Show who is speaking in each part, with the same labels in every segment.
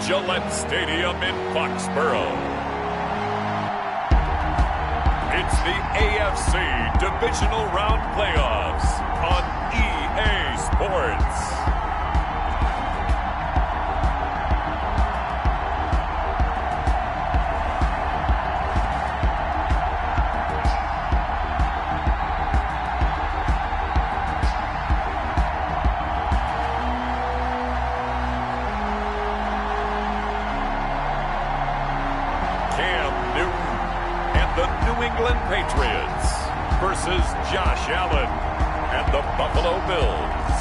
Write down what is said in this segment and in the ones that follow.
Speaker 1: Gillette Stadium in Foxborough. It's the AFC Divisional Round Playoffs on EA Sports. Patriots versus Josh Allen and the Buffalo Bills.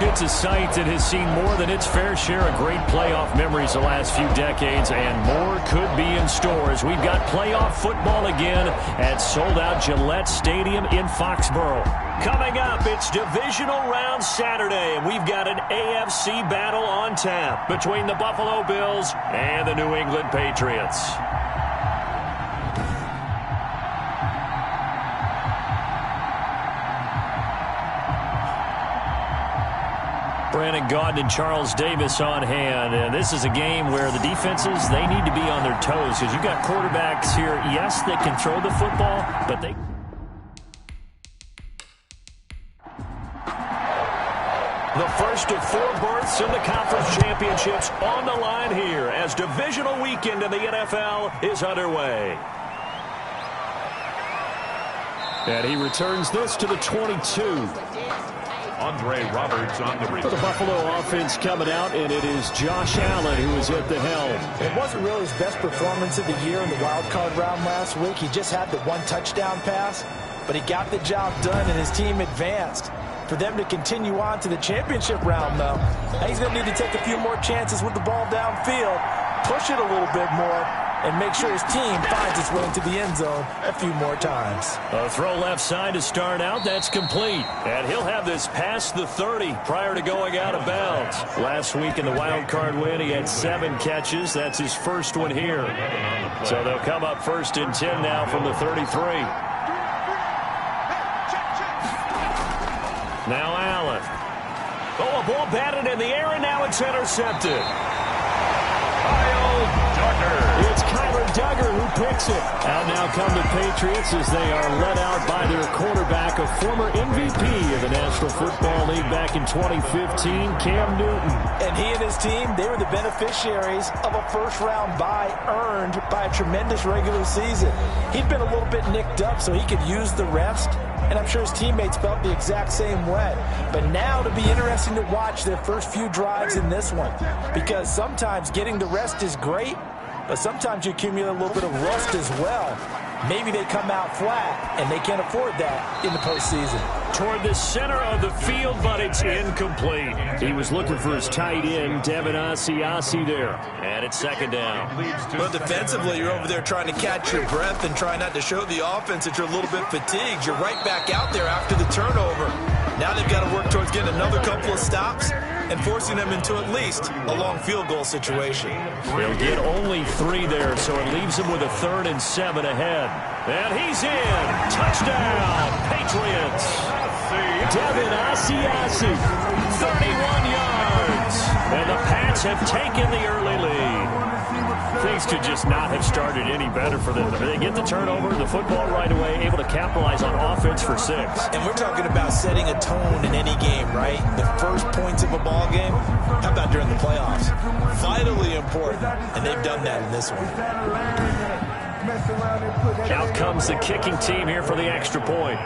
Speaker 2: It's a sight that has seen more than its fair share of great playoff memories the last few decades, and more could be in store as we've got playoff football again at sold-out Gillette Stadium in Foxborough. Coming up, it's Divisional Round Saturday, and we've got an AFC battle on tap between the Buffalo Bills and the New England Patriots. Brandon Gaudin and Charles Davis on hand. And this is a game where the defenses, they need to be on their toes because you've got quarterbacks here, yes, they can throw the football, but they... The first of 4 berths in the conference championships on the line here as divisional weekend in the NFL is underway. And he returns this to the 22.
Speaker 1: Andre Roberts on the return.
Speaker 2: For the Buffalo offense coming out, and it is Josh Allen who is at the helm.
Speaker 3: It wasn't really his best performance of the year in the wild card round last week. He just had the 1 touchdown pass, but he got the job done and his team advanced. For them to continue on to the championship round, though, he's going to need to take a few more chances with the ball downfield, push it a little bit more, and make sure his team finds its way into the end zone a few more times.
Speaker 2: A throw left side to start out. That's complete. And he'll have this past the 30 prior to going out of bounds. Last week in the wild card win, he had 7 catches. That's his first one here. So they'll come up 1st and 10 now from the 33. Now Allen. Oh, a ball batted in the air, and now it's intercepted. It's Kyler Duggar who picks it. Out now come the Patriots as they are led out by their quarterback, a former MVP of the National Football League back in 2015, Cam Newton.
Speaker 3: And he and his team, they were the beneficiaries of a first-round bye earned by a tremendous regular season. He'd been a little bit nicked up so he could use the rest, and I'm sure his teammates felt the exact same way. But now it'll be interesting to watch their first few drives in this one, because sometimes getting the rest is great, but sometimes you accumulate a little bit of rust as well. Maybe they come out flat, and they can't afford that in the postseason.
Speaker 2: Toward the center of the field, but it's incomplete. He was looking for his tight end, Devin Asiasi there. And it's 2nd down.
Speaker 3: But defensively, you're over there trying to catch your breath and try not to show the offense that you're a little bit fatigued. You're right back out there after the turnover. Now they've got to work towards getting another couple of stops and forcing them into at least a long field goal situation.
Speaker 2: They'll get only 3 there, so it leaves them with a 3rd and 7 ahead. And he's in. Touchdown, Patriots. Devin Asiasi, 31 yards. And the Pats have taken the early lead. Things could just not have started any better for them. They get the turnover, the football right away, able to capitalize on offense for 6.
Speaker 3: And we're talking about setting a tone in any game, right? The first points of a ball game. How about during the playoffs? Vitally important, and they've done that in this one.
Speaker 2: Out comes the kicking team here for the extra point.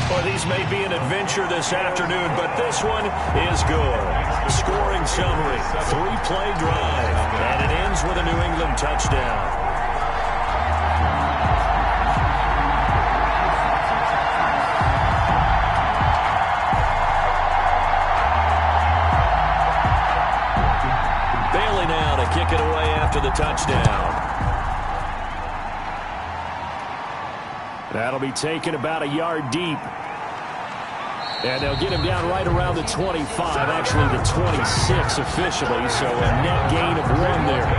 Speaker 2: Well, these may be an adventure this afternoon, but this one is good. Scoring summary, 3-play drive, and it ends with a New England touchdown. Bailey now to kick it away after the touchdown. That'll be taken about a yard deep. And they'll get him down right around the 25, actually the 26 officially, so a net gain of 1 there.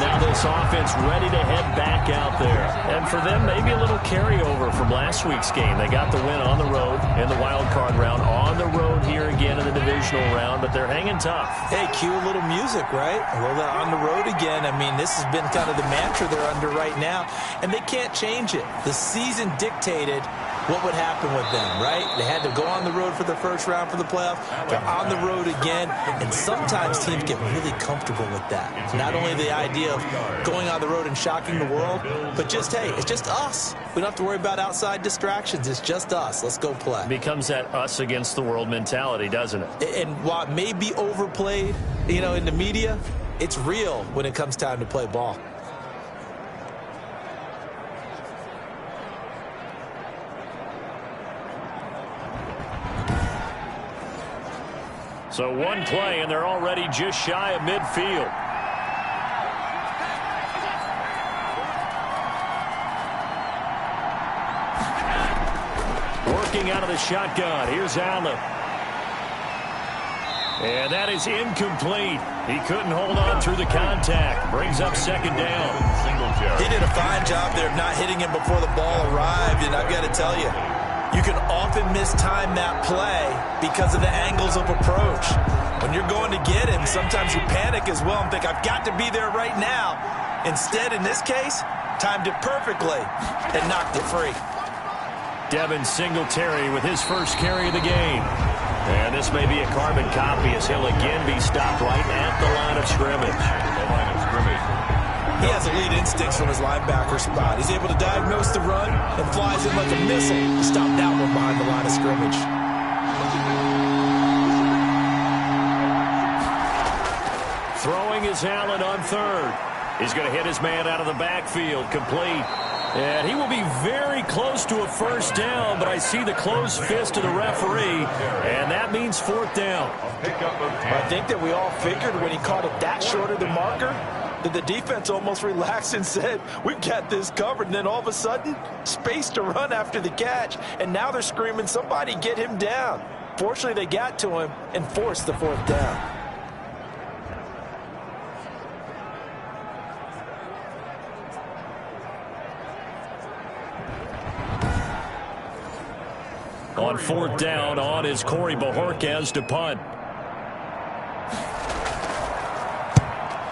Speaker 2: now this offense ready to head back out there. And for them, maybe a little carryover from last week's game. They got the win on the road in the wild card round, on the road here again in the divisional round, but they're hanging tough.
Speaker 3: Hey, cue a little music, right? Well, they're on the road again. I mean, this has been kind of the mantra they're under right now, and they can't change it. The season dictated what would happen with them, right? They had to go on the road for the first round for the playoffs. They're on the road again, and sometimes teams get really comfortable with that. Not only the idea of going on the road and shocking the world, but just, hey, it's just us. We don't have to worry about outside distractions. It's just us. Let's go play.
Speaker 2: It becomes that us against the world mentality, doesn't it?
Speaker 3: And while it may be overplayed, you know, in the media, it's real when it comes time to play ball.
Speaker 2: So one play, and they're already just shy of midfield. Working out of the shotgun. Here's Allen. And that is incomplete. He couldn't hold on through the contact. Brings up second down.
Speaker 3: He did a fine job there of not hitting him before the ball arrived, and I've got to tell you, you can often mistime that play because of the angles of approach. When you're going to get him, sometimes you panic as well and think, I've got to be there right now. Instead, in this case, timed it perfectly and knocked it free.
Speaker 2: Devin Singletary with his first carry of the game. And this may be a carbon copy as he'll again be stopped right at the line of scrimmage.
Speaker 3: He has elite instincts from his linebacker spot. He's able to diagnose the run and flies in like a missile to stop that one behind the line of scrimmage.
Speaker 2: Throwing is Allen on third. He's going to hit his man out of the backfield, complete. And he will be very close to a first down, but I see the closed fist of the referee, and that means fourth down.
Speaker 3: I think that we all figured when he caught it that short of the marker, that the defense almost relaxed and said, we've got this covered. And then all of a sudden, space to run after the catch. And now they're screaming, somebody get him down. Fortunately, they got to him and forced the fourth down.
Speaker 2: On fourth down, on is Corey Bojorquez to punt.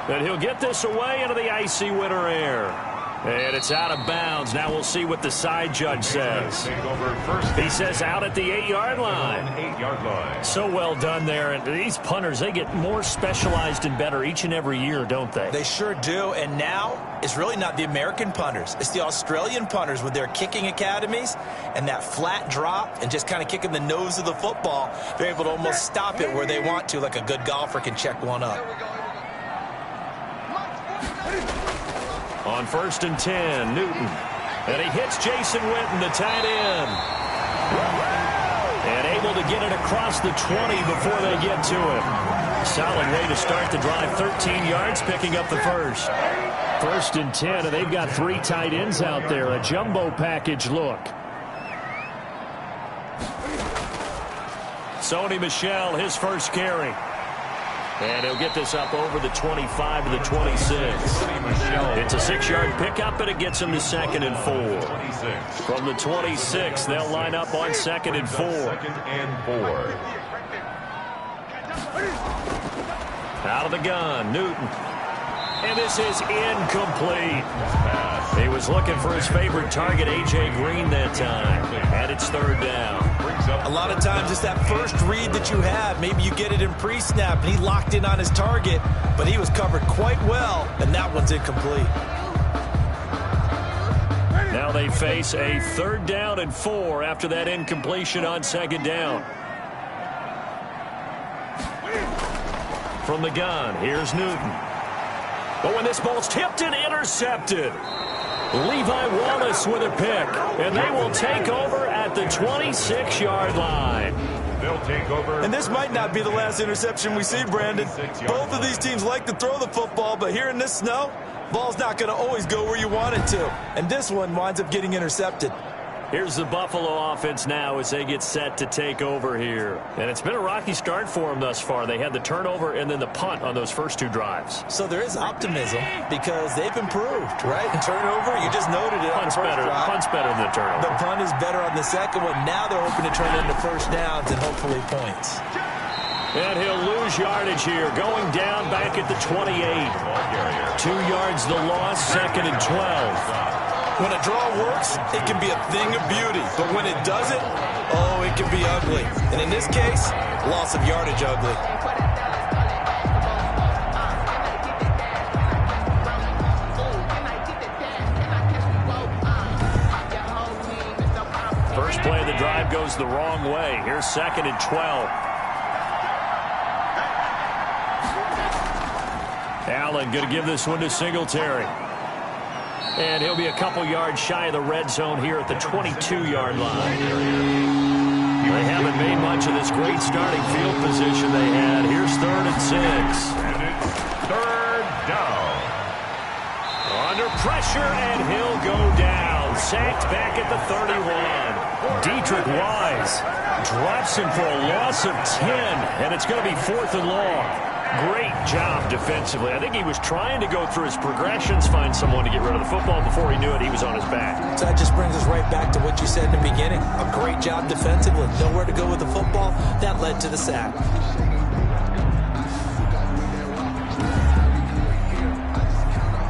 Speaker 2: But he'll get this away into the icy winter air. And it's out of bounds. Now we'll see what the side judge says. He says out at the 8-yard line. So well done there. And these punters, they get more specialized and better each and every year, don't they?
Speaker 3: They sure do. And now it's really not the American punters. It's the Australian punters with their kicking academies and that flat drop and just kind of kicking the nose of the football. They're able to almost stop it where they want to, like a good golfer can check one up.
Speaker 2: On 1st and 10, Newton. And he hits Jason Witten, the tight end. And able to get it across the 20 before they get to him. Solid way to start the drive. 13 yards, picking up the first. 1st and 10, and they've got 3 tight ends out there. A jumbo package look. Sony Michel, his first carry. And he'll get this up over the 25 to the 26. It's a 6-yard pickup, and it gets him to 2nd and 4. From the 26, they'll line up on 2nd and 4. Out of the gun, Newton. And this is incomplete. He was looking for his favorite target, A.J. Green, that time. And it's 3rd down.
Speaker 3: A lot of times it's that first read that you have. Maybe you get it in pre-snap, and he locked in on his target, but he was covered quite well, and that one's incomplete.
Speaker 2: Now they face a 3rd down and 4 after that incompletion on 2nd down. From the gun, here's Newton. But when this ball's tipped and intercepted, Levi Wallace with a pick, and they will take over at the 26-yard line.
Speaker 1: They'll take over.
Speaker 3: And this might not be the last interception we see, Brandon. Both of these teams like to throw the football, but here in this snow, ball's not going to always go where you want it to. And this one winds up getting intercepted.
Speaker 2: Here's the Buffalo offense now as they get set to take over here. And it's been a rocky start for them thus far. They had the turnover and then the punt on those first two drives.
Speaker 3: So there is optimism because they've improved, right? And turnover, you just noted it.
Speaker 2: Punt's better. Punt's better than the turnover.
Speaker 3: The punt is better on the second one. Now they're hoping to turn it into first downs and hopefully points.
Speaker 2: And he'll lose yardage here, going down back at the 28. 2 yards the loss, 2nd and 12.
Speaker 3: When a draw works, it can be a thing of beauty. But when it doesn't, oh, it can be ugly. And in this case, loss of yardage ugly.
Speaker 2: First play of the drive goes the wrong way. Here's 2nd and 12. Allen going to give this one to Singletary. And he'll be a couple yards shy of the red zone here at the 22-yard line. They haven't made much of this great starting field position they had. Here's 3rd and 6.
Speaker 1: And it's 3rd down.
Speaker 2: Under pressure, and he'll go down. Sacked back at the 31. Dietrich Wise drops him for a loss of 10, and it's going to be 4th and long. Great job defensively. I think he was trying to go through his progressions, find someone to get rid of the football. Before he knew it, he was on his back.
Speaker 3: So that just brings us right back to what you said in the beginning. A great job defensively. Nowhere to go with the football. That led to the sack.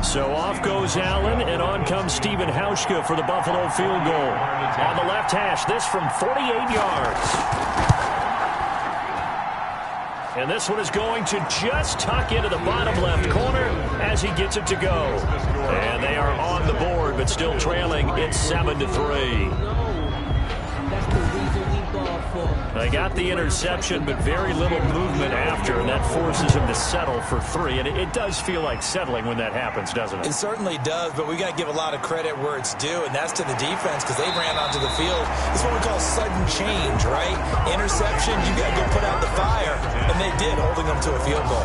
Speaker 2: So off goes Allen, and on comes Stephen Hauschka for the Buffalo field goal. On the left hash, this from 48 yards. And this one is going to just tuck into the bottom left corner as he gets it to go. And they are on the board, but still trailing. It's 7-3. They got the interception, but very little movement after, and that forces him to settle for 3. And it does feel like settling when that happens, doesn't it?
Speaker 3: It certainly does, but we got to give a lot of credit where it's due, and that's to the defense because they ran onto the field. It's what we call sudden change, right? Interception, you got to go put out the fire, and they did, holding them to a field goal.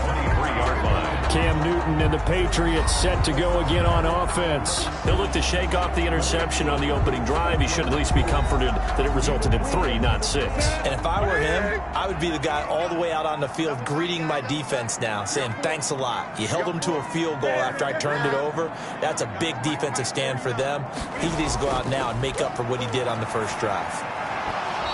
Speaker 2: Cam Newton and the Patriots set to go again on offense. He'll look to shake off the interception on the opening drive. He should at least be comforted that it resulted in 3, not 6.
Speaker 3: And if I were him, I would be the guy all the way out on the field greeting my defense now, saying thanks a lot. You held them to a field goal after I turned it over. That's a big defensive stand for them. He needs to go out now and make up for what he did on the first drive.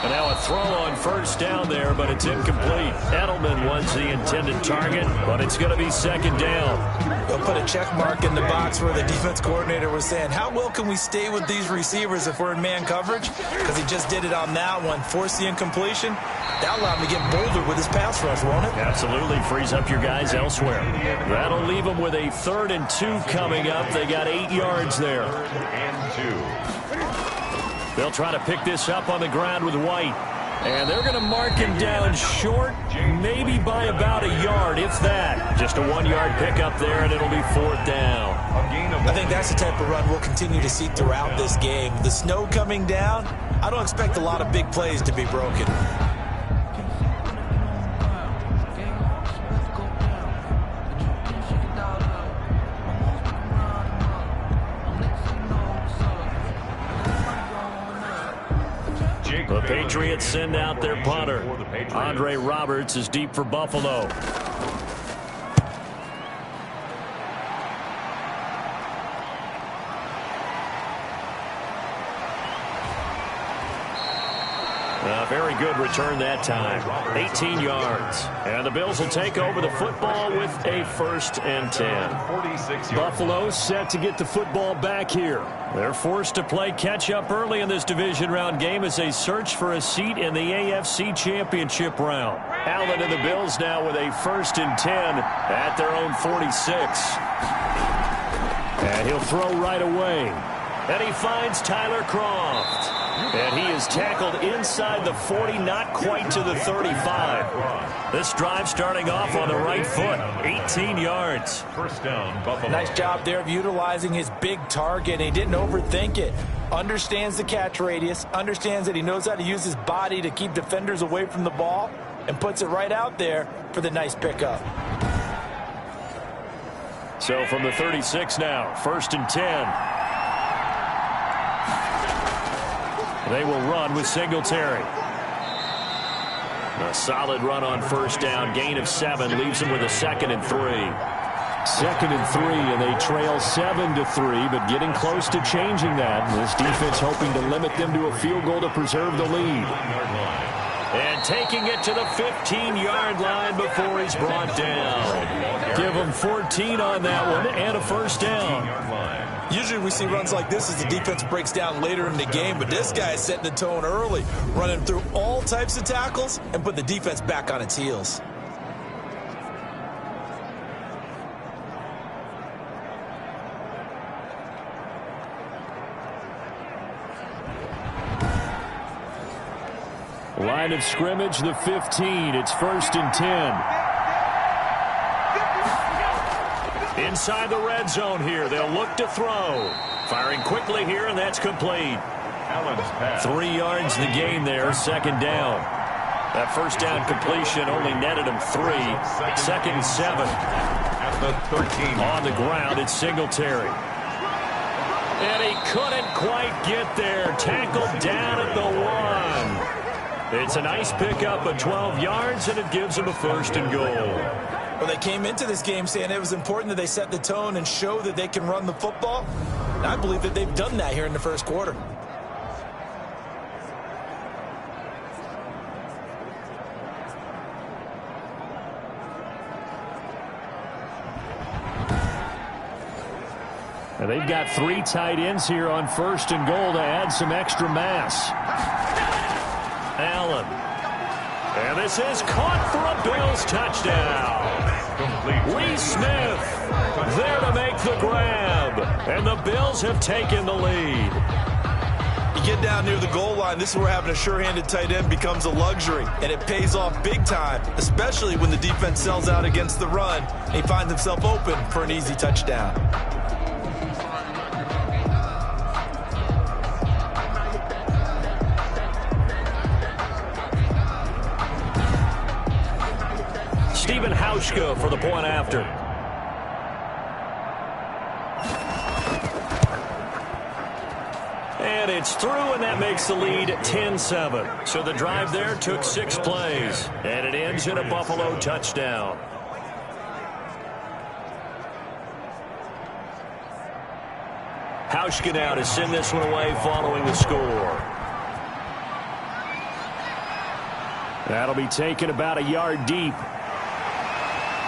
Speaker 2: And now a throw on first down there, but it's incomplete. Edelman was the intended target, but it's going to be 2nd down.
Speaker 3: They'll put a check mark in the box where the defense coordinator was saying, how well can we stay with these receivers if we're in man coverage? Because he just did it on that one, forced the incompletion. That'll allow him to get bolder with his pass rush, won't it?
Speaker 2: Absolutely. Frees up your guys elsewhere. That'll leave them with a 3rd and 2 coming up. They got 8 yards there.
Speaker 1: 3rd and 2.
Speaker 2: They'll try to pick this up on the ground with White. And they're going to mark him down short, maybe by about a yard, if that. Just a 1-yard pickup there, and it'll be 4th down.
Speaker 3: I think that's the type of run we'll continue to see throughout this game. The snow coming down, I don't expect a lot of big plays to be broken.
Speaker 2: The Patriots send out their punter. Andre Roberts is deep for Buffalo. A very good return that time. 18 yards. And the Bills will take over the football with a 1st and 10. Buffalo set to get the football back here. They're forced to play catch-up early in this division round game as they search for a seat in the AFC Championship round. Allen and the Bills now with a 1st and 10 at their own 46. And he'll throw right away. And he finds Tyler Kroft. And he is tackled inside the 40, not quite to the 35. This drive starting off on the right foot, 18 yards.
Speaker 1: 1st down, Buffalo.
Speaker 3: Nice job there of utilizing his big target. He didn't overthink it. Understands the catch radius, understands that he knows how to use his body to keep defenders away from the ball, and puts it right out there for the nice pickup.
Speaker 2: So from the 36 now, 1st and 10. They will run with Singletary. A solid run on first down. Gain of 7 leaves them with a 2nd and 3. 2nd and 3, and they trail 7-3, but getting close to changing that. This defense hoping to limit them to a field goal to preserve the lead. And taking it to the 15-yard line before he's brought down. Give him 14 on that one and a first down.
Speaker 3: Usually we see runs like this as the defense breaks down later in the game, but this guy is setting the tone early, running through all types of tackles and put the defense back on its heels.
Speaker 2: Line of scrimmage, the 15. It's 1st and 10. Inside the red zone here. They'll look to throw. Firing quickly here, and that's complete. 3 yards the gain there, 2nd down. That first down completion only netted him 3. 2nd and 7.
Speaker 1: At the 13.
Speaker 2: On the ground, it's Singletary. And he couldn't quite get there. Tackled down at the 1. It's a nice pickup of 12 yards, and it gives them a 1st and goal.
Speaker 3: Well, they came into this game saying it was important that they set the tone and show that they can run the football. And I believe that they've done that here in the first quarter.
Speaker 2: And they've got 3 tight ends here on 1st and goal to add some extra mass. Allen. And this is caught for a Bills touchdown. Lee Smith there to make the grab. And the Bills have taken the lead.
Speaker 3: You get down near the goal line, this is where having a sure-handed tight end becomes a luxury. And it pays off big time, especially when the defense sells out against the run. And he finds himself open for an easy touchdown.
Speaker 2: Hauschka for the point after. And it's through, and that makes the lead 10-7. So the drive there took 6 plays, and it ends in a Buffalo touchdown. Hauschka now to send this one away following the score. That'll be taken about a yard deep.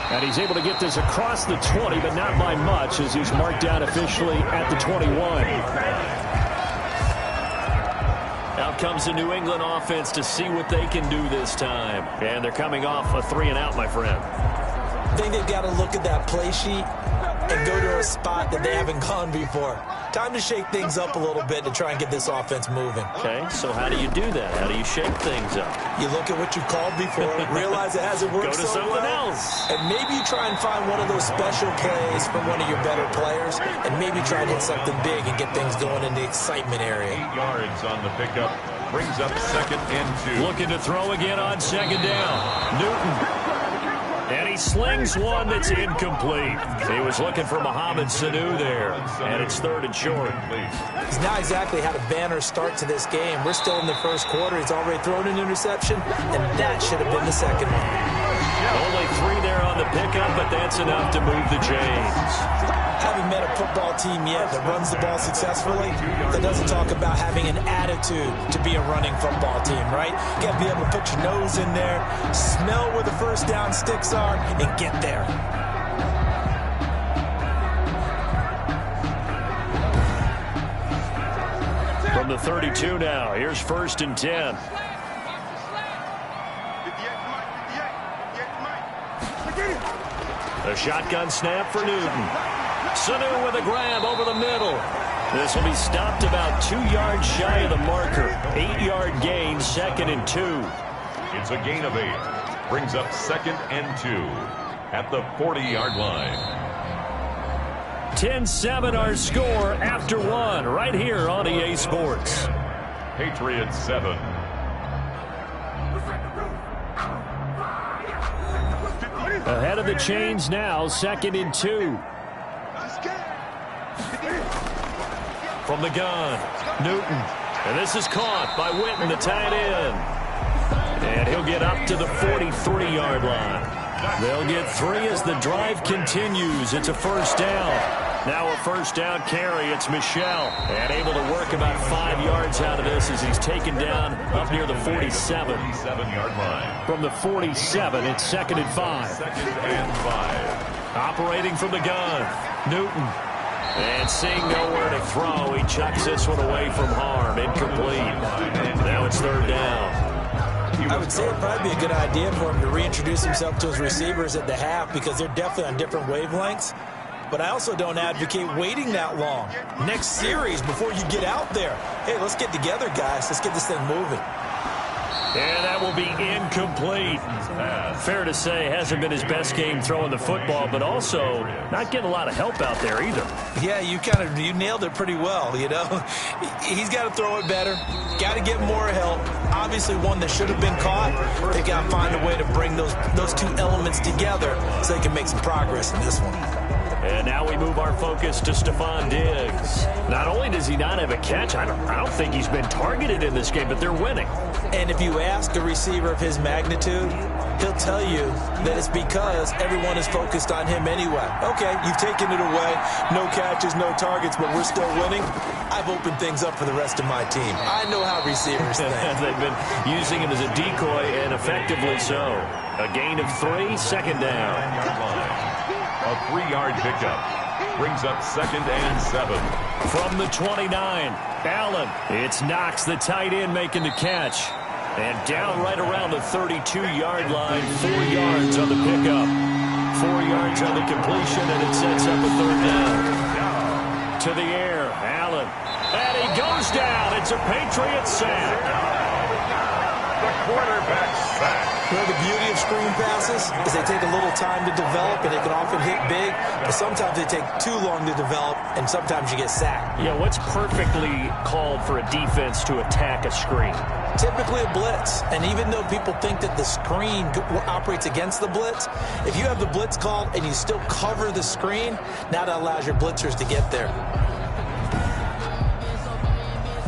Speaker 2: And he's able to get this across the 20, but not by much, as he's marked down officially at the 21. Out comes the New England offense to see what they can do this time. And they're coming off a 3-and-out, my friend.
Speaker 3: I think they've got to look at that play sheet and go to a spot that they haven't gone before. Time to shake things up a little bit to try and get this offense moving.
Speaker 2: Okay, so how do you do that? How do you shake things up?
Speaker 3: You look at what you called before, realize it hasn't worked
Speaker 2: so well. Go to something else.
Speaker 3: And maybe you try and find one of those special plays from one of your better players, and maybe try and hit something big and get things going in the excitement area.
Speaker 1: 8 yards on the pickup. Brings up 2nd and 2.
Speaker 2: Looking to throw again on 2nd down. Newton. And he slings one that's incomplete. He was looking for Mohamed Sanu there. And it's 3rd and short.
Speaker 3: He's not exactly had a banner start to this game. We're still in the first quarter. He's already thrown an interception, and that should have been the 2nd one.
Speaker 2: Only 3 there on the pickup, but that's enough to move the chains.
Speaker 3: Haven't met a football team yet that runs the ball successfully that doesn't talk about having an attitude to be a running football team, right? You got to be able to put your nose in there, smell where the first down sticks are, and get there.
Speaker 2: From the 32 now, here's 1st and 10. A shotgun snap for Newton. Sanu with a grab over the middle. This will be stopped about 2 yards shy of the marker. 8-yard gain, 2nd and 2.
Speaker 1: It's a gain of 8. Brings up 2nd and 2 at the 40-yard line.
Speaker 2: 10-7 our score after 1 right here on EA Sports.
Speaker 1: Patriots 7.
Speaker 2: Ahead of the chains now, 2nd and 2. From the gun, Newton. And this is caught by Witten, the tight end. And he'll get up to the 43-yard line. They'll get 3 as the drive continues. It's a first down. Now a first down carry. It's Michel. And able to work about 5 yards out of this as he's taken down up near the 47.
Speaker 1: 47-yard line.
Speaker 2: From the 47, it's 2nd and 5.
Speaker 1: 2nd and 5.
Speaker 2: Operating from the gun, Newton. And seeing nowhere to throw, he chucks this one away from harm. Incomplete. Now it's 3rd down.
Speaker 3: I would say it'd probably be a good idea for him to reintroduce himself to his receivers at the half because they're definitely on different wavelengths. But I also don't advocate waiting that long. Next series, before you get out there, hey, let's get together, guys. Let's get this thing moving.
Speaker 2: And that will be incomplete. Fair to say, hasn't been his best game throwing the football, but also not getting a lot of help out there either.
Speaker 3: Yeah, you nailed it pretty well, you know. He's got to throw it better. Got to get more help. Obviously one that should have been caught. They got to find a way to bring those two elements together so they can make some progress in this one.
Speaker 2: And now we move our focus to Stephon Diggs. Not only does he not have a catch, I don't think he's been targeted in this game, but they're winning.
Speaker 3: And if you ask a receiver of his magnitude, he'll tell you that it's because everyone is focused on him anyway. Okay, you've taken it away. No catches, no targets, but we're still winning. I've opened things up for the rest of my team. I know how receivers think.
Speaker 2: They've been using him as a decoy, and effectively so. A gain of 3, 2nd down.
Speaker 1: A 3-yard pickup brings up 2nd and 7.
Speaker 2: From the 29, Allen. It's Knox, the tight end, making the catch. And down right around the 32-yard line, 4 yards on the pickup. 4 yards on the completion, and it sets up a 3rd down. To the air, Allen. And he goes down. It's a Patriots sack.
Speaker 1: The quarterback sack.
Speaker 3: You know, the beauty of screen passes is they take a little time to develop, and they can often hit big, but sometimes they take too long to develop, and sometimes you get sacked.
Speaker 2: Yeah, what's perfectly called for a defense to attack a screen?
Speaker 3: Typically a blitz, and even though people think that the screen operates against the blitz, if you have the blitz called and you still cover the screen, now that allows your blitzers to get there.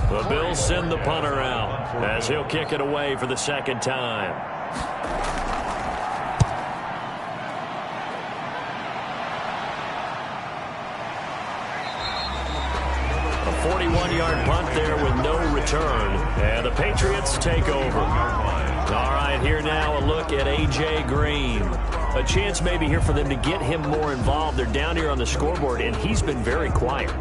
Speaker 2: The Bills send the punter out as he'll kick it away for the 2nd time. A 41-yard punt there with no return. And the Patriots take over. All right, here now a look at A.J. Green. A chance maybe here for them to get him more involved. They're down here on the scoreboard, and he's been very quiet.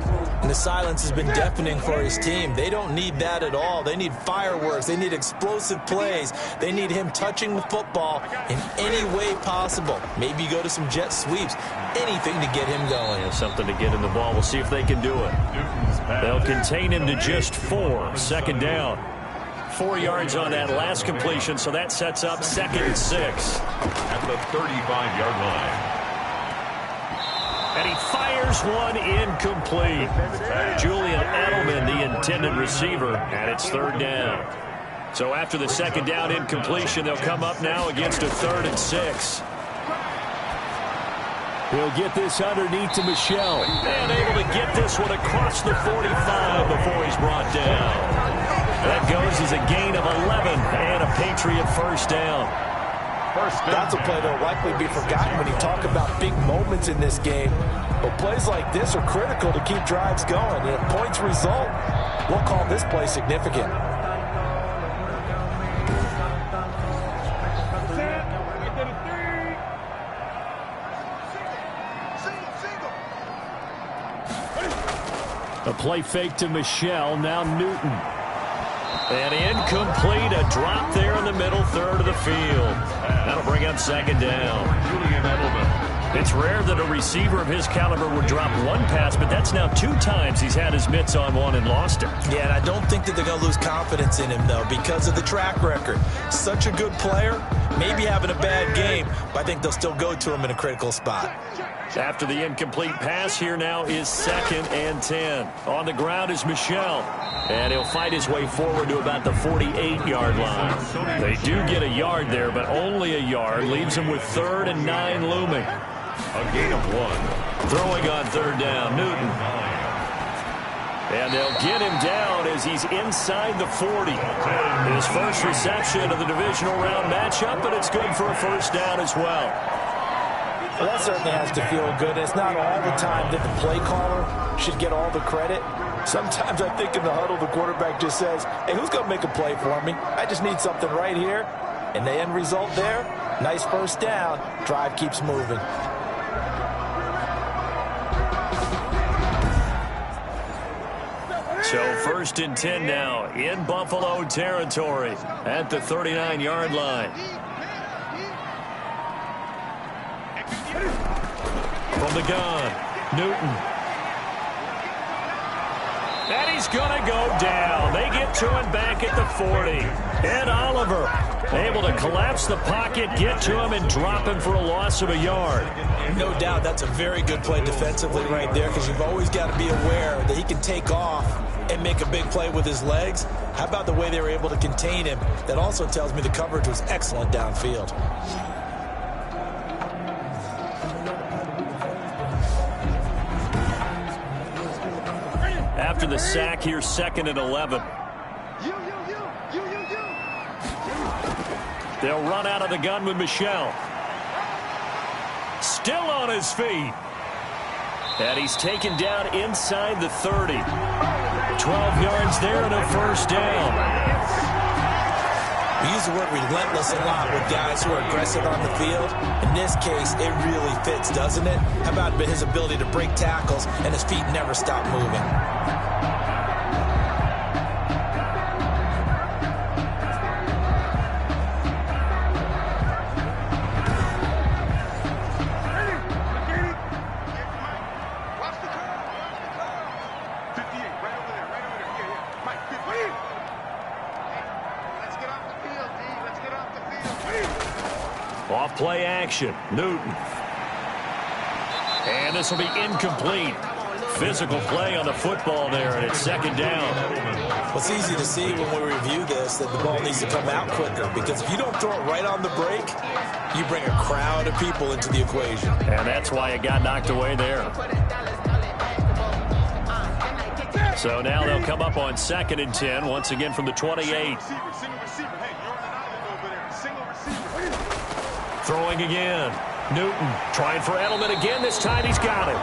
Speaker 3: And the silence has been deafening for his team. They don't need that at all. They need fireworks. They need explosive plays. They need him touching the football in any way possible. Maybe go to some jet sweeps. Anything to get him going.
Speaker 2: Yeah, something to get in the ball. We'll see if they can do it. They'll contain him to just 4. 2nd down. 4 yards on that last completion, so that sets up 2nd and 6.
Speaker 1: At the 35-yard line.
Speaker 2: And he fires one incomplete. Julian Edelman, the intended receiver, and it's 3rd down. So after the 2nd down incompletion, they'll come up now against a 3rd and 6. He'll get this underneath to Michel. And able to get this one across the 45 before he's brought down. That goes as a gain of 11 and a Patriot first down.
Speaker 3: That's a play that will likely be forgotten when you talk about big moments in this game. But plays like this are critical to keep drives going. And if points result, we'll call this play significant.
Speaker 2: A play fake to Michel, now Newton. And incomplete, a drop there in the middle third of the field. That'll bring up 2nd down.
Speaker 1: Julian Edelman.
Speaker 2: It's rare that a receiver of his caliber would drop one pass, but that's now 2 times he's had his mitts on one and lost it.
Speaker 3: Yeah, and I don't think that they're going to lose confidence in him, though, because of the track record. Such a good player, maybe having a bad game, but I think they'll still go to him in a critical spot.
Speaker 2: After the incomplete pass, here now is 2nd and 10. On the ground is Michel, and he'll fight his way forward to about the 48-yard line. They do get a yard there, but only a yard. Leaves him with 3rd and 9 looming.
Speaker 1: A gain of 1.
Speaker 2: Throwing on 3rd down, Newton. And they'll get him down as he's inside the 40. His first reception of the divisional round matchup, and it's good for a first down as well.
Speaker 3: Well, that certainly has to feel good. It's not all the time that the play caller should get all the credit. Sometimes I think in the huddle, the quarterback just says, hey, who's going to make a play for me? I just need something right here. And the end result there, nice first down. Drive keeps moving.
Speaker 2: So 1st and 10 now in Buffalo territory at the 39-yard line. From the gun, Newton. And he's going to go down. They get to him back at the 40. Ed Oliver able to collapse the pocket, get to him, and drop him for a loss of a yard.
Speaker 3: No doubt that's a very good play defensively right there, because you've always got to be aware that he can take off and make a big play with his legs. How about the way they were able to contain him? That also tells me the coverage was excellent downfield.
Speaker 2: After the sack here, 2nd and 11. They'll run out of the gun with Michel. Still on his feet. And he's taken down inside the 30. 12 yards there and a first down.
Speaker 3: We use the word relentless a lot with guys who are aggressive on the field. In this case, it really fits, doesn't it? How about his ability to break tackles and his feet never stop moving?
Speaker 2: Play action. Newton. And this will be incomplete. Physical play on the football there, and it's 2nd down.
Speaker 3: Well, it's easy to see when we review this that the ball needs to come out quicker, because if you don't throw it right on the break, you bring a crowd of people into the equation.
Speaker 2: And that's why it got knocked away there. So now they'll come up on 2nd and 10, once again from the 28. Throwing again. Newton trying for Edelman again. This time he's got it.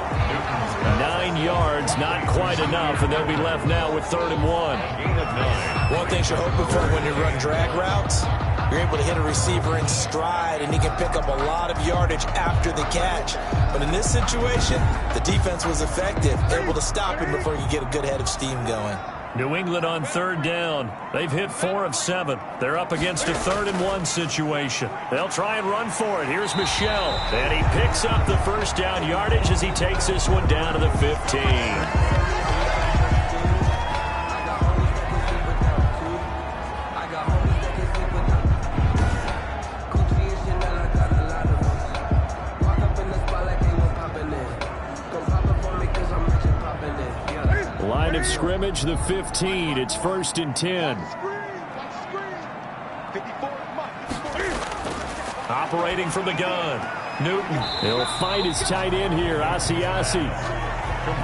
Speaker 2: 9 yards, not quite enough, and they'll be left now with 3rd and 1.
Speaker 3: One thing you're hoping for when you run drag routes, you're able to hit a receiver in stride, and he can pick up a lot of yardage after the catch. But in this situation, the defense was effective, able to stop him before you get a good head of steam going.
Speaker 2: New England on 3rd down. They've hit 4 of 7. They're up against a 3rd and 1 situation. They'll try and run for it. Here's Michel. And he picks up the first down yardage as he takes this one down to the 15. Line of scrimmage, the 15. It's 1st and 10. Operating from the gun. Newton. He'll find his tight end here, Asiasi.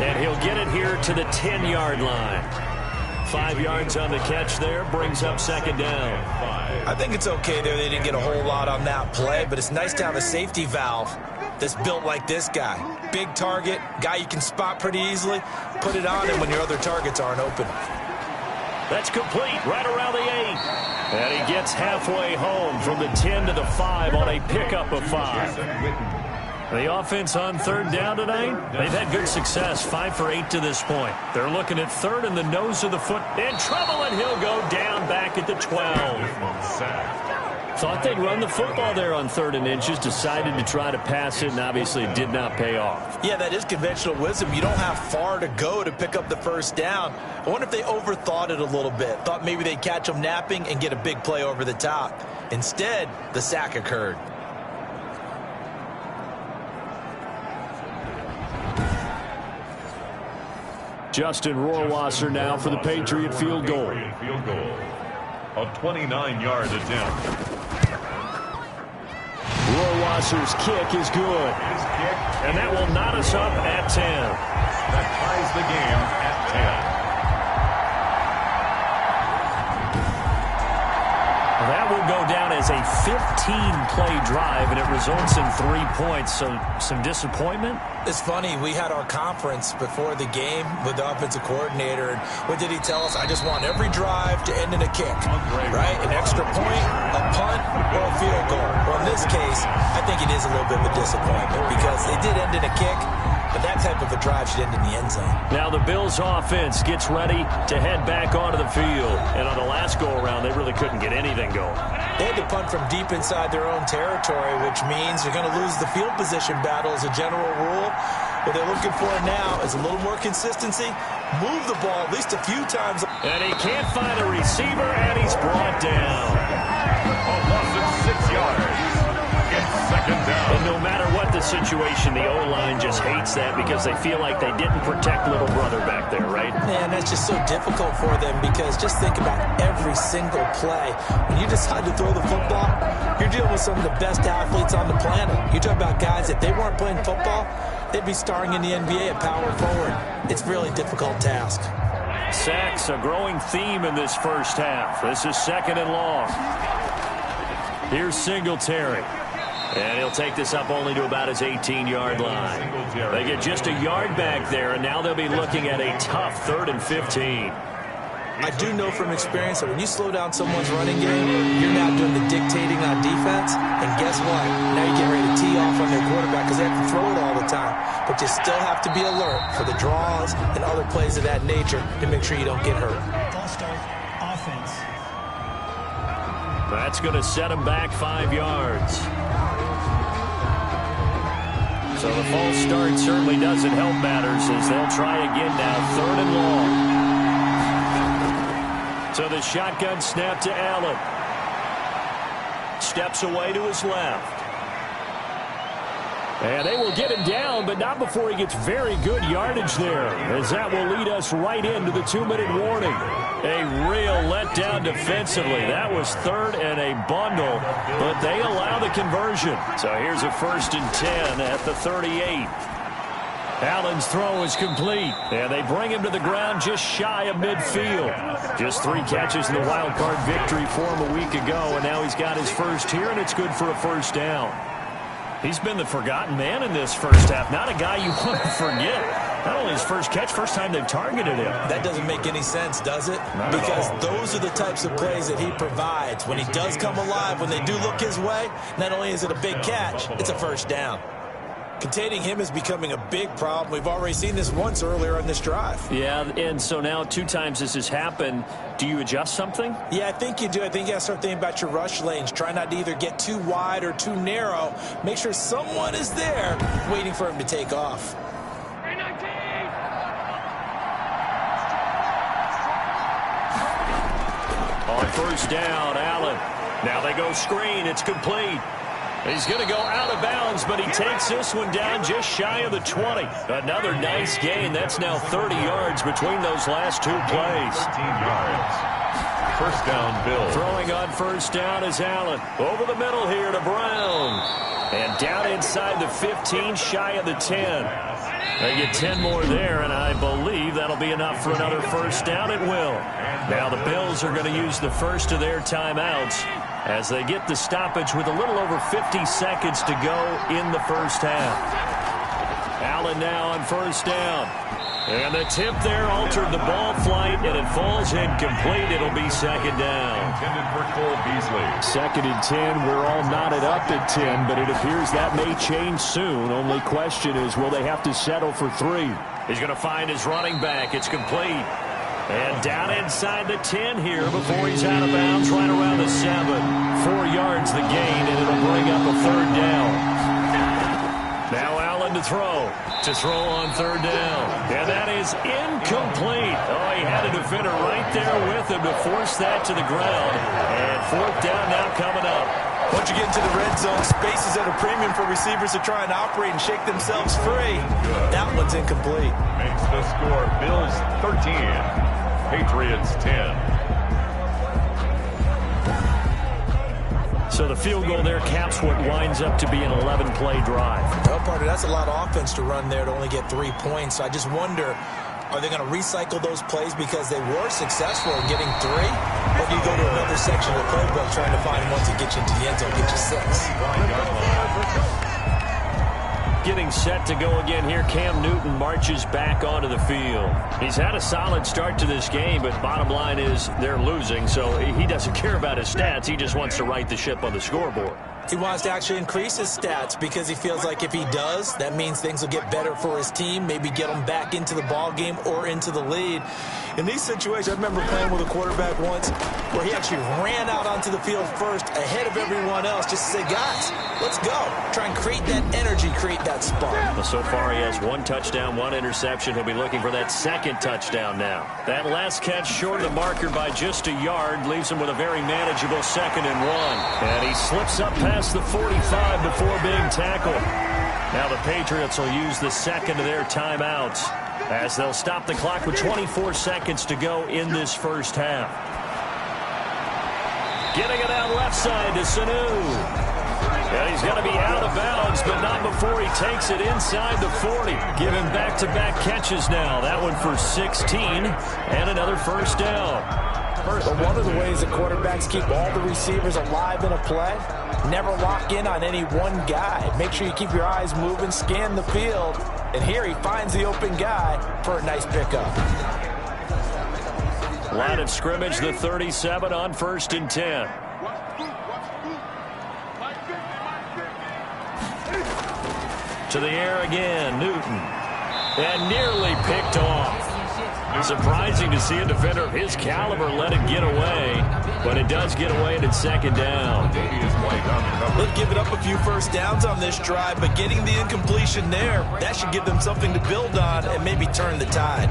Speaker 2: And he'll get it here to the 10-yard line. 5 yards on the catch there, brings up 2nd down.
Speaker 3: I think it's okay there. They didn't get a whole lot on that play, but it's nice to have a safety valve that's built like this guy. Big target, guy you can spot pretty easily. Put it on him when your other targets aren't open.
Speaker 2: That's complete, right around the 8. And he gets halfway home from the 10 to the 5 on a pickup of 5. The offense on 3rd down tonight, they've had good success, 5 for 8 to this point. They're looking at 3rd and the nose of the foot. In trouble, and he'll go down back at the 12. Thought they'd run the football there on 3rd and inches, decided to try to pass it, and obviously it did not pay off.
Speaker 3: Yeah, that is conventional wisdom. You don't have far to go to pick up the first down. I wonder if they overthought it a little bit. Thought maybe they'd catch them napping and get a big play over the top. Instead, the sack occurred.
Speaker 2: Justin Rohrwasser now for the Patriot field goal.
Speaker 1: A 29-yard attempt.
Speaker 2: Rohrwasser's kick is good. And that will knot us up at 10.
Speaker 1: That ties the game at 10.
Speaker 2: go down as a 15-play drive, and it results in 3 points. So some disappointment?
Speaker 3: It's funny. We had our conference before the game with the offensive coordinator. And what did he tell us? I just want every drive to end in a kick, right? An extra point, a punt, or a field goal. Well, in this case, I think it is a little bit of a disappointment because they did end in a kick. But that type of a drive should end in the end zone.
Speaker 2: Now the Bills offense gets ready to head back onto the field. And on the last go-around, they really couldn't get anything going.
Speaker 3: They had to punt from deep inside their own territory, which means you're going to lose the field position battle as a general rule. What they're looking for now is a little more consistency. Move the ball at least a few times.
Speaker 2: And he can't find a receiver, and he's brought down.
Speaker 1: A loss of 6 yards. It's second down.
Speaker 2: And no matter what the situation, the O-line just hates that because they feel like they didn't protect little brother back there, right?
Speaker 3: Man, that's just so difficult for them because just think about every single play. When you decide to throw the football, you're dealing with some of the best athletes on the planet. You talk about guys, if they weren't playing football, they'd be starring in the NBA at power forward. It's a really difficult task.
Speaker 2: Sacks, a growing theme in this first half. This is 2nd and long. Here's Singletary. And he'll take this up only to about his 18-yard line. They get just a yard back there, and now they'll be looking at a tough 3rd and 15.
Speaker 3: I do know from experience that when you slow down someone's running game, you're now doing the dictating on defense. And guess what? Now you get ready to tee off on their quarterback because they have to throw it all the time. But you still have to be alert for the draws and other plays of that nature to make sure you don't get hurt.
Speaker 4: Offense.
Speaker 2: That's going to set him back 5 yards. So the false start certainly doesn't help matters as they'll try again now. 3rd and long. So the shotgun snap to Allen. Steps away to his left. And they will get him down, but not before he gets very good yardage there, as that will lead us right into the 2-minute warning. A real letdown defensively. That was 3rd and a bundle, but they allow the conversion. So here's a 1st and 10 at the 38. Allen's throw is complete, and they bring him to the ground just shy of midfield. Just 3 catches in the wild card victory for him a week ago, and now he's got his first here, and it's good for a 1st down. He's been the forgotten man in this first half. Not a guy you want to forget. Not only his first catch, first time they've targeted him.
Speaker 3: That doesn't make any sense, does it? Because those are the types of plays that he provides. When he does come alive, when they do look his way, not only is it a big catch, it's a 1st down. Containing him is becoming a big problem. We've already seen this once earlier on this drive.
Speaker 2: Yeah, and so now 2 times this has happened. Do you adjust something?
Speaker 3: Yeah, I think you do. I think you got to start thinking about your rush lanes. Try not to either get too wide or too narrow. Make sure someone is there waiting for him to take off.
Speaker 2: On 1st down, Allen. Now they go screen. It's complete. He's going to go out of bounds, but he takes this one down just shy of the 20. Another nice gain. That's now 30 yards between those last 2 plays.
Speaker 1: 13 yards. 1st down, Bills.
Speaker 2: Throwing on 1st down is Allen. Over the middle here to Brown. And down inside the 15, shy of the 10. They get 10 more there, and I believe that'll be enough for another 1st down. It will. Now the Bills are going to use the first of their timeouts as they get the stoppage with a little over 50 seconds to go in the first half. Allen now on 1st down. And the tip there altered the ball flight, and it falls incomplete. It'll be 2nd down.
Speaker 1: Intended for Cole Beasley.
Speaker 2: 2nd and 10. We're all knotted up at 10, but it appears that may change soon. Only question is, will they have to settle for 3? He's going to find his running back. It's complete. And down inside the 10 here before he's out of bounds, right around the 7. 4 yards the gain, and it'll bring up a 3rd down. Now Allen to throw. To throw on 3rd down. And that is incomplete. Oh, he had a defender right there with him to force that to the ground. And 4th down now coming up.
Speaker 3: Once you get into the red zone, space is at a premium for receivers to try and operate and shake themselves free. That one's incomplete.
Speaker 1: Makes the score Bills 13, Patriots 10.
Speaker 2: So the field goal there caps what winds up to be an 11-play drive.
Speaker 3: Well, partner, that's a lot of offense to run there to only get 3 points. So I just wonder, Are they going to recycle those plays because they were successful in getting 3? Or do you go to another section of the playbook trying to find one to get you into the end zone, get you 6?
Speaker 2: Getting set to go again here. Cam Newton marches back onto the field. He's had a solid start to this game, but bottom line is they're losing, so he doesn't care about his stats. He just wants to right the ship on the scoreboard.
Speaker 3: He wants to actually increase his stats because he feels like if he does, that means things will get better for his team, maybe get them back into the ball game or into the lead. In these situations, I remember playing with a quarterback once where he actually ran out onto the field first ahead of everyone else just to say, guys, let's go. Try and create that energy, create that spark.
Speaker 2: Well, so far he has 1 touchdown, 1 interception. He'll be looking for that 2nd touchdown now. That last catch short of the marker by just a yard leaves him with a very manageable 2nd and 1. And he slips up past the 45 before being tackled. Now the Patriots will use the 2nd of their timeouts as they'll stop the clock with 24 seconds to go in this first half. Getting it out left side to Sanu. And he's going to be out of bounds, but not before he takes it inside the 40. Giving back-to-back catches now. That one for 16 and another first down.
Speaker 3: But one of the ways that quarterbacks keep all the receivers alive in a play, never lock in on any one guy. Make sure you keep your eyes moving, scan the field. And here he finds the open guy for a nice pickup.
Speaker 2: Line of scrimmage, the 37 on 1st and 10. To the air again, Newton. And nearly picked off. Surprising to see a defender of his caliber let it get away, but it does get away and it's 2nd down.
Speaker 3: They've given up a few first downs on this drive, but getting the incompletion there, that should give them something to build on and maybe turn the tide.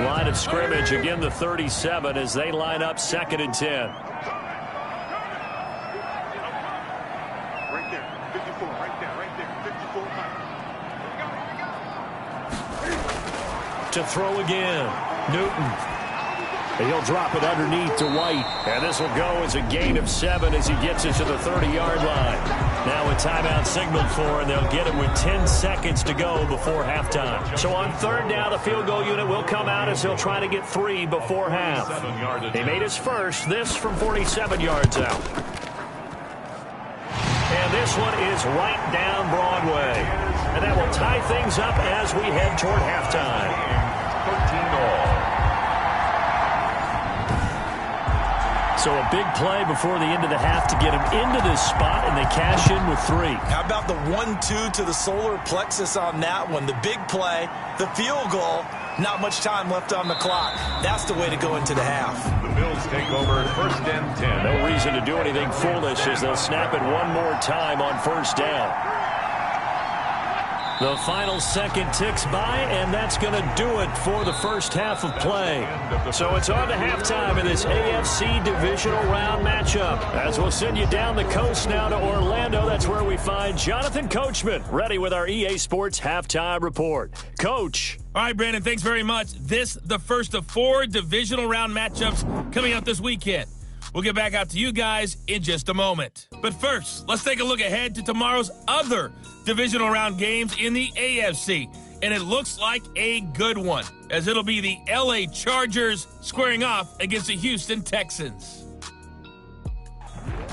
Speaker 2: Line of scrimmage, again the 37 as they line up 2nd and 10. To throw again, Newton. And he'll drop it underneath to White. And this will go as a gain of 7 as he gets it to the 30-yard line. Now a timeout signaled for, and they'll get it with 10 seconds to go before halftime. So on 3rd down, the field goal unit will come out as he'll try to get 3 before half. He made his first, this from 47 yards out. And this one is right down Broadway. And that will tie things up as we head toward halftime. 13-all. So a big play before the end of the half to get him into this spot, and they cash in with 3.
Speaker 3: How about the 1-2 to the solar plexus on that one? The big play, the field goal, not much time left on the clock. That's the way to go into the half.
Speaker 1: The Bills take over 1st and 10.
Speaker 2: No reason to do anything foolish as they'll snap it one more time on 1st down. The final second ticks by, and that's going to do it for the first half of play. So it's on to halftime in this AFC divisional round matchup. As we'll send you down the coast now to Orlando, that's where we find Jonathan Coachman, ready with our EA Sports halftime report. Coach.
Speaker 5: All right, Brandon, thanks very much. This, the first of 4 divisional round matchups coming up this weekend. We'll get back out to you guys in just a moment. But first, let's take a look ahead to tomorrow's other divisional round games in the AFC. And it looks like a good one, as it'll be the LA Chargers squaring off against the Houston Texans.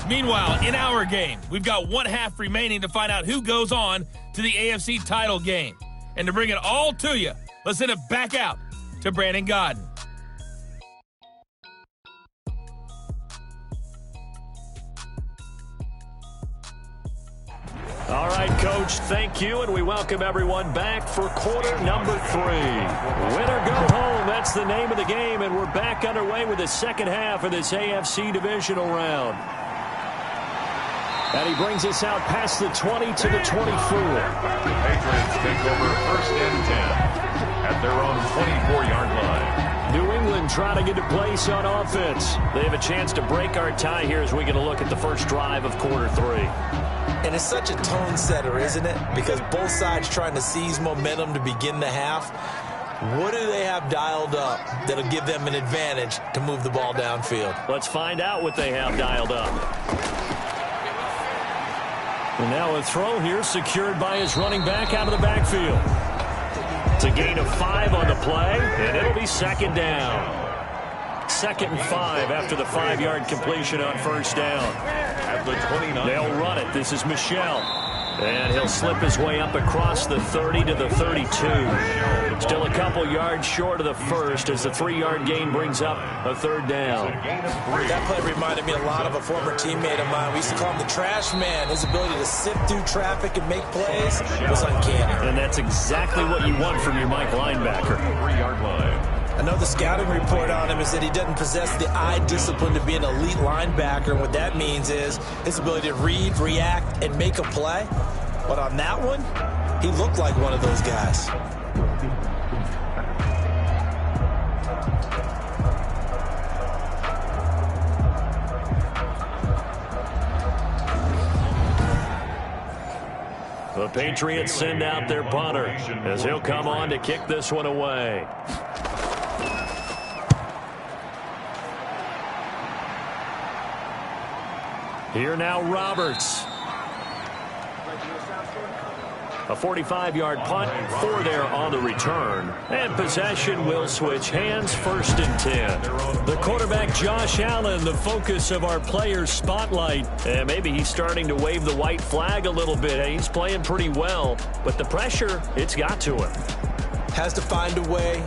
Speaker 5: Meanwhile, in our game, we've got 1 half remaining to find out who goes on to the AFC title game. And to bring it all to you, let's send it back out to Brandon Godden.
Speaker 2: All right, Coach, thank you, and we welcome everyone back for quarter number 3. Win or go home, that's the name of the game, and we're back underway with the second half of this AFC divisional round. And he brings us out past the 20 to the 24.
Speaker 1: The Patriots take over 1st and 10 at their own 24-yard line.
Speaker 2: New England trying to get to place on offense. They have a chance to break our tie here as we get a look at the first drive of quarter 3.
Speaker 3: And it's such a tone setter, isn't it? Because both sides trying to seize momentum to begin the half. What do they have dialed up that'll give them an advantage to move the ball downfield?
Speaker 2: Let's find out what they have dialed up. And now a throw here secured by his running back out of the backfield. It's a gain of 5 on the play, and it'll be second down. 2nd and 5 after the 5-yard completion on first down.
Speaker 1: At the 29.
Speaker 2: They'll run it. This is Michel. And he'll slip his way up across the 30 to the 32. Still a couple yards short of the first as the 3-yard gain brings up a 3rd down.
Speaker 3: That play reminded me a lot of a former teammate of mine. We used to call him the trash man. His ability to sift through traffic and make plays was uncanny.
Speaker 2: And that's exactly what you want from your Mike linebacker.
Speaker 1: 3-yard line.
Speaker 3: I know the scouting report on him is that he doesn't possess the eye discipline to be an elite linebacker. And what that means is his ability to read, react, and make a play. But on that one, he looked like one of those guys.
Speaker 2: The Patriots send out their punter as he'll come on to kick this one away. Here now, Roberts. A 45-yard punt, 4 there on the return. And possession will switch hands, 1st and 10. The quarterback, Josh Allen, the focus of our players' spotlight. And maybe he's starting to wave the white flag a little bit. He's playing pretty well, but the pressure, it's got to him.
Speaker 3: Has to find a way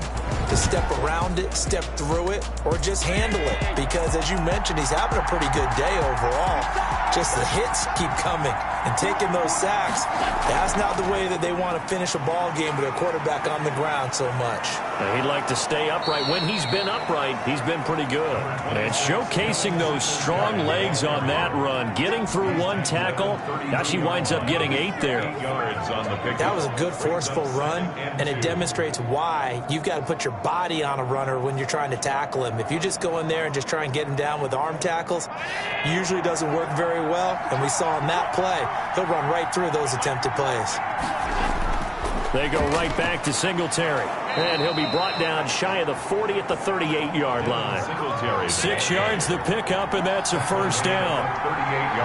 Speaker 3: to step around it, step through it, or just handle it. Because, as you mentioned, he's having a pretty good day overall. Just the hits keep coming and taking those sacks. That's not the way that they want to finish a ball game with their quarterback on the ground so much.
Speaker 2: And he'd like to stay upright. When he's been upright, he's been pretty good. And showcasing those strong legs on that run, getting through 1 tackle. Actually winds up getting 8 there.
Speaker 3: That was a good, forceful run, and it demonstrates why you've got to put your body on a runner when you're trying to tackle him. If you just go in there and just try and get him down with arm tackles, usually doesn't work very well. And we saw on that play, he'll run right through those attempted plays.
Speaker 2: They go right back to Singletary. And he'll be brought down shy of the 40 at the 38-yard line. 6 yards the pickup, and that's a 1st down.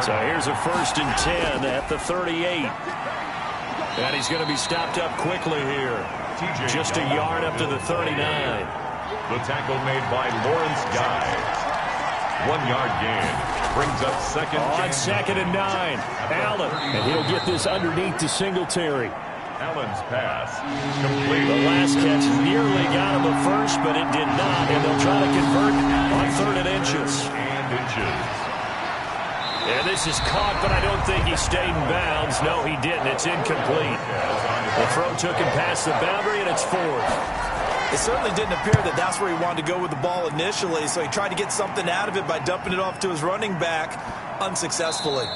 Speaker 2: So here's a 1st and 10 at the 38. And he's going to be stopped up quickly here. Just a yard up to the 39.
Speaker 1: The tackle made by Lawrence Guy. 1-yard gain. Brings up second.
Speaker 2: On 2nd and 9. Allen. And he'll get this underneath to Singletary.
Speaker 1: Allen's pass. Complete.
Speaker 2: The last catch nearly got him the first, but it did not. And they'll try to convert on 3rd and inches. And this is caught, but I don't think he stayed in bounds. No, he didn't. It's incomplete. The throw took him past the boundary, and it's 4th.
Speaker 3: It certainly didn't appear that that's where he wanted to go with the ball initially, so he tried to get something out of it by dumping it off to his running back unsuccessfully.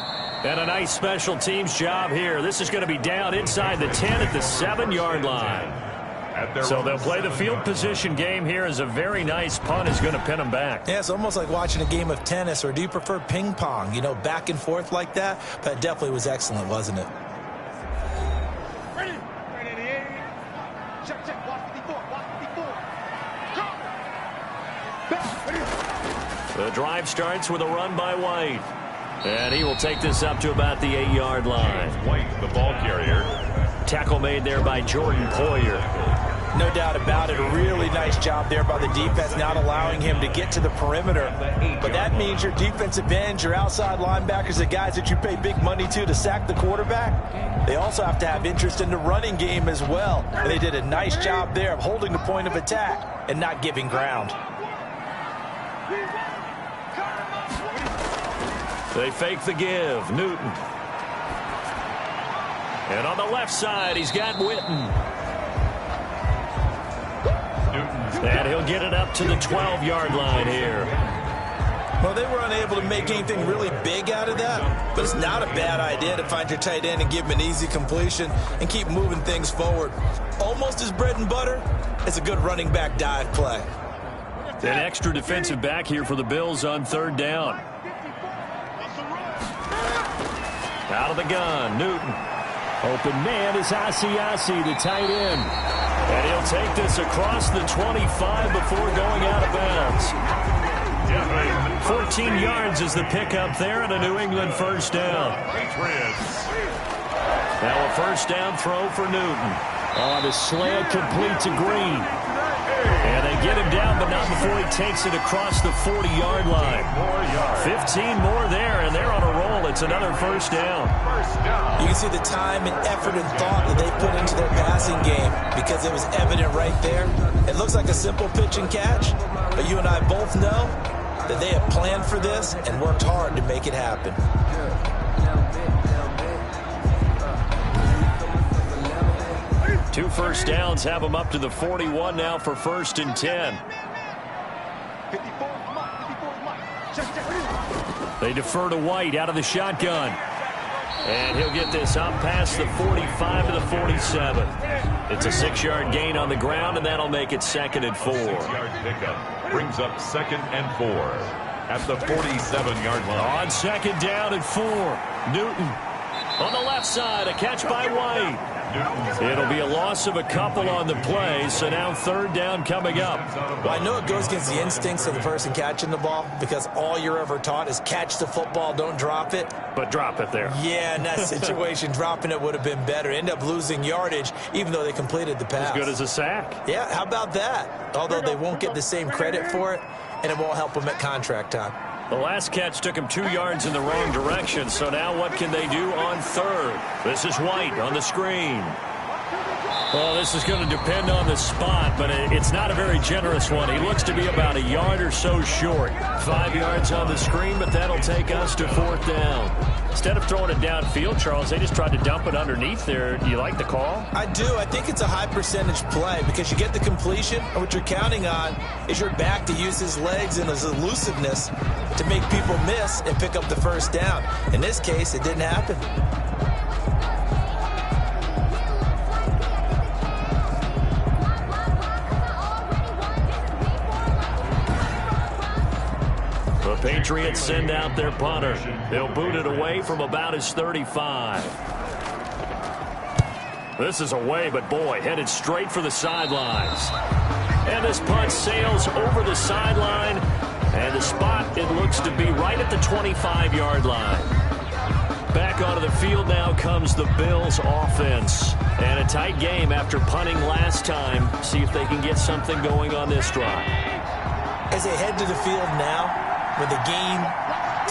Speaker 2: And a nice special teams job here. This is going to be down inside the 10 at the 7-yard line. So they'll play the field position game here as a very nice punt is going to pin them back.
Speaker 3: Yeah, it's almost like watching a game of tennis, or do you prefer ping pong? You know, back and forth like that? But it definitely was excellent, wasn't it?
Speaker 2: The drive starts with a run by White. And he will take this up to about the 8-yard line.
Speaker 1: White, the ball carrier.
Speaker 2: Tackle made there by Jordan Poyer.
Speaker 3: No doubt about it. A really nice job there by the defense, not allowing him to get to the perimeter. But that means your defensive ends, your outside linebackers, the guys that you pay big money to sack the quarterback, they also have to have interest in the running game as well. And they did a nice job there of holding the point of attack and not giving ground.
Speaker 2: They fake the give. Newton. And on the left side, he's got Witten. And he'll get it up to the 12-yard line here.
Speaker 3: Well, they were unable to make anything really big out of that, but it's not a bad idea to find your tight end and give him an easy completion and keep moving things forward. Almost as bread and butter as a good running back dive play.
Speaker 2: An extra defensive back here for the Bills on 3rd down. Out of the gun, Newton. Open man is Asiasi, the tight end. And he'll take this across the 25 before going out of bounds. 14 yards is the pickup there and a New England first down.
Speaker 1: Patriots.
Speaker 2: Now a first down throw for Newton. On the slant, complete to Green. And they get him down, but not before he takes it across the 40-yard line. 15 more there, and they're on a roll. It's another first down.
Speaker 3: You can see the time and effort and thought that they put into their passing game because it was evident right there. It looks like a simple pitch and catch, but you and I both know that they have planned for this and worked hard to make it happen.
Speaker 2: Two first downs have them up to the 41 now for 1st and 10. They defer to White out of the shotgun. And he'll get this up past the 45 to the 47. It's a 6-yard gain on the ground, and that'll make it 2nd and 4.
Speaker 1: 6-yard pickup brings up 2nd and 4 at the 47-yard line.
Speaker 2: On 2nd down and 4, Newton on the left side, a catch by White. It'll be a loss of a couple on the play, so now 3rd down coming up.
Speaker 3: Well, I know it goes against the instincts of the person catching the ball because all you're ever taught is catch the football, don't drop it.
Speaker 2: But drop it there.
Speaker 3: Yeah, in that situation, dropping it would have been better. End up losing yardage, even though they completed the pass.
Speaker 2: As good as a sack.
Speaker 3: Yeah, how about that? Although they won't get the same credit for it, and it won't help them at contract time.
Speaker 2: The last catch took him 2 yards in the wrong direction, so now what can they do on 3rd? This is White on the screen. Well, this is going to depend on the spot, but it's not a very generous one. He looks to be about a yard or so short. 5 yards on the screen, but that'll take us to 4th down. Instead of throwing it downfield, Charles, they just tried to dump it underneath there. Do you like the call?
Speaker 3: I do. I think it's a high percentage play because you get the completion, and what you're counting on is your back to use his legs and his elusiveness to make people miss and pick up the first down. In this case, it didn't happen.
Speaker 2: The Patriots send out their punter. They'll boot it away from about his 35. This is away, but boy, headed straight for the sidelines. And this punt sails over the sideline. And the spot, it looks to be right at the 25-yard line. Back onto the field now comes the Bills offense. And a tight game after punting last time. See if they can get something going on this drive.
Speaker 3: As they head to the field now, with the game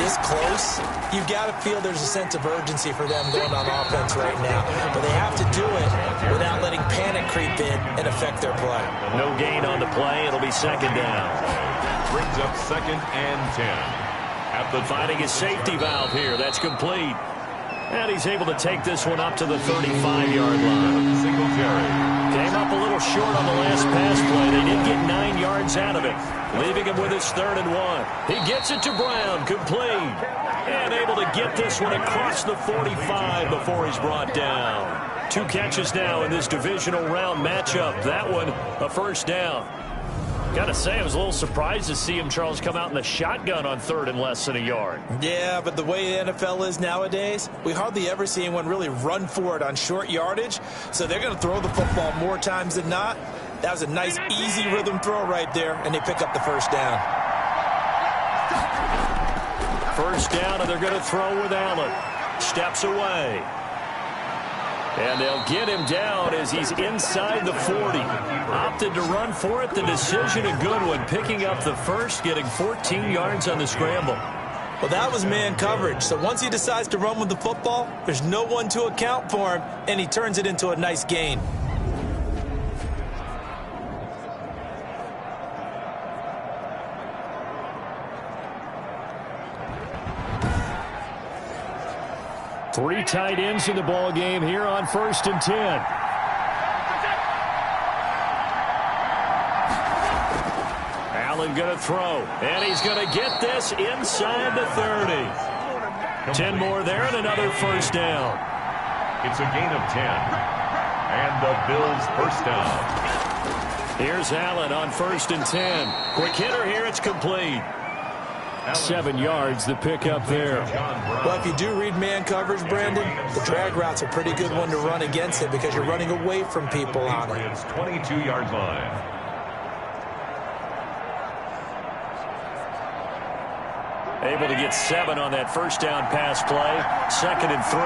Speaker 3: this close, you've got to feel there's a sense of urgency for them going on offense right now. But they have to do it without letting panic creep in and affect their play.
Speaker 2: No gain on the play. It'll be 2nd down.
Speaker 1: Brings up 2nd and 10.
Speaker 2: At the finding his safety valve here. That's complete. And he's able to take this one up to the 35-yard line.
Speaker 1: Singletary.
Speaker 2: Came up a little short on the last pass play. They did get 9 yards out of it, leaving him with his 3rd and 1. He gets it to Brown, complete. And able to get this one across the 45 before he's brought down. 2 catches now in this divisional round matchup. That one, a first down. Got to say, I was a little surprised to see him, Charles, come out in the shotgun on 3rd and less than a yard.
Speaker 3: Yeah, but the way the NFL is nowadays, we hardly ever see anyone really run for it on short yardage. So they're going to throw the football more times than not. That was a nice, easy rhythm throw right there, and they pick up the first down.
Speaker 2: First down, and they're going to throw with Allen. Steps away. And they'll get him down as he's inside the 40. Opted to run for it. The decision, a good one. Picking up the first, getting 14 yards on the scramble.
Speaker 3: Well, that was man coverage. So once he decides to run with the football, there's no one to account for him, and he turns it into a nice gain.
Speaker 2: Three tight ends in the ball game here on 1st and 10. Allen going to throw, and he's going to get this inside the 30. 10 more there and another first down.
Speaker 1: It's a gain of 10. And the Bills first down.
Speaker 2: Here's Allen on 1st and 10. Quick hitter here, it's complete. 7 yards, the pickup there.
Speaker 3: Well, if you do read man coverage, Brandon, the drag route's a pretty good one to run against it because you're running away from people on it.
Speaker 1: It's 22-yard line.
Speaker 2: Able to get 7 on that first down pass play. 2nd and 3.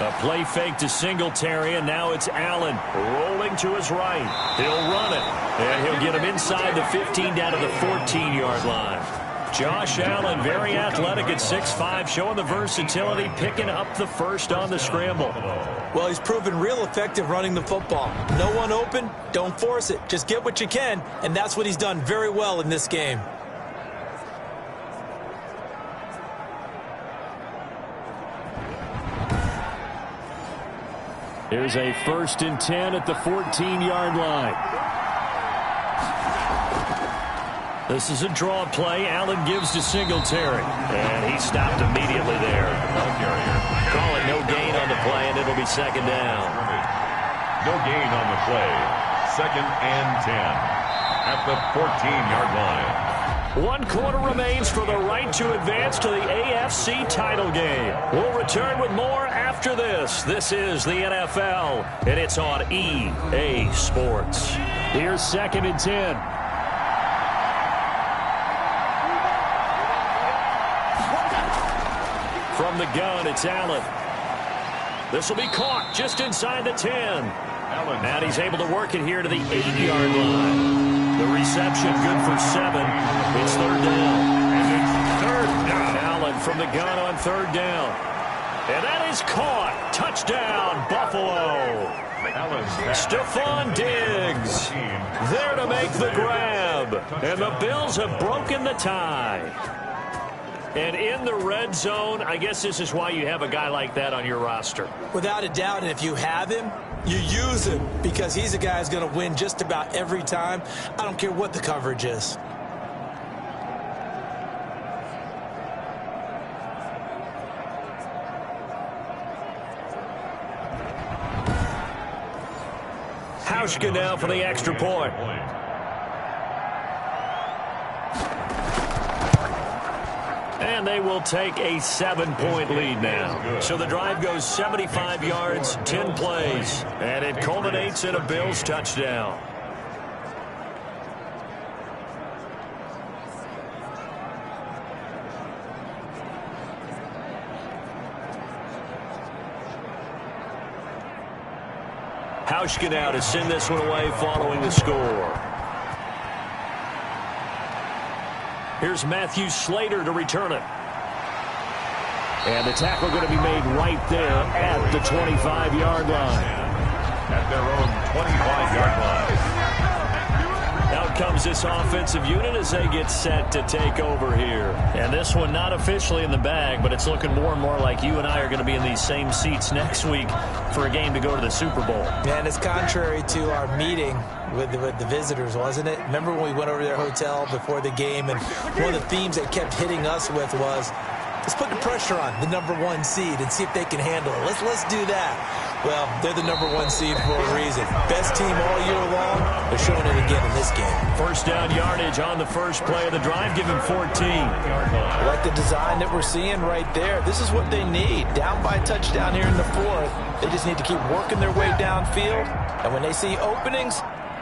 Speaker 2: A play fake to Singletary, and now it's Allen rolling to his right. He'll run it, and he'll get him inside the 15 down to the 14-yard line. Josh Allen, very athletic at 6'5", showing the versatility, picking up the first on the scramble.
Speaker 3: Well, he's proven real effective running the football. No one open, don't force it. Just get what you can, and that's what he's done very well in this game.
Speaker 2: Here's a 1st and 10 at the 14-yard line. This is a draw play. Allen gives to Singletary. And he stopped immediately there. Call it no gain on the play, and it'll be 2nd down.
Speaker 1: No gain on the play. 2nd and 10 at the 14-yard line.
Speaker 2: 1 quarter remains for the right to advance to the AFC title game. We'll return with more after this. This is the NFL, and it's on EA Sports. Here's 2nd and 10. From the gun, it's Allen. This will be caught just inside the 10.
Speaker 1: Allen.
Speaker 2: And he's able to work it here to the 8-yard line. The reception good for 7. It's 3rd down.
Speaker 1: And it's 3rd down.
Speaker 2: Allen from the gun on 3rd down. And that is caught. Touchdown, Buffalo. Stephon Diggs there to make the grab. And the Bills have broken the tie. And in the red zone, I guess this is why you have a guy like that on your roster.
Speaker 3: Without a doubt, and if you have him, you use him because he's a guy who's going to win just about every time. I don't care what the coverage is.
Speaker 2: Hauschka now for the extra point. And they will take a 7-point lead now. So the drive goes 75 yards, 10 plays, and it culminates in a Bills touchdown. Hauschka now to send this one away following the score. Here's Matthew Slater to return it. And the tackle going to be made right there at the 25-yard line.
Speaker 1: At their own 25-yard line.
Speaker 2: Out comes this offensive unit as they get set to take over here. And this one not officially in the bag, but it's looking more and more like you and I are going to be in these same seats next week for a game to go to the Super Bowl.
Speaker 3: And it's contrary to our meeting with the visitors, wasn't it? Remember when we went over to their hotel before the game, and one of the themes they kept hitting us with was, let's put the pressure on the #1 seed and see if they can handle it. Let's do that. Well, they're the #1 seed for a reason. Best team all year long. They're showing it again in this game.
Speaker 2: 1st down yardage on the first play of the drive. Give him 14.
Speaker 3: I like the design that we're seeing right there. This is what they need. Down by a touchdown here in the 4th. They just need to keep working their way downfield. And when they see openings,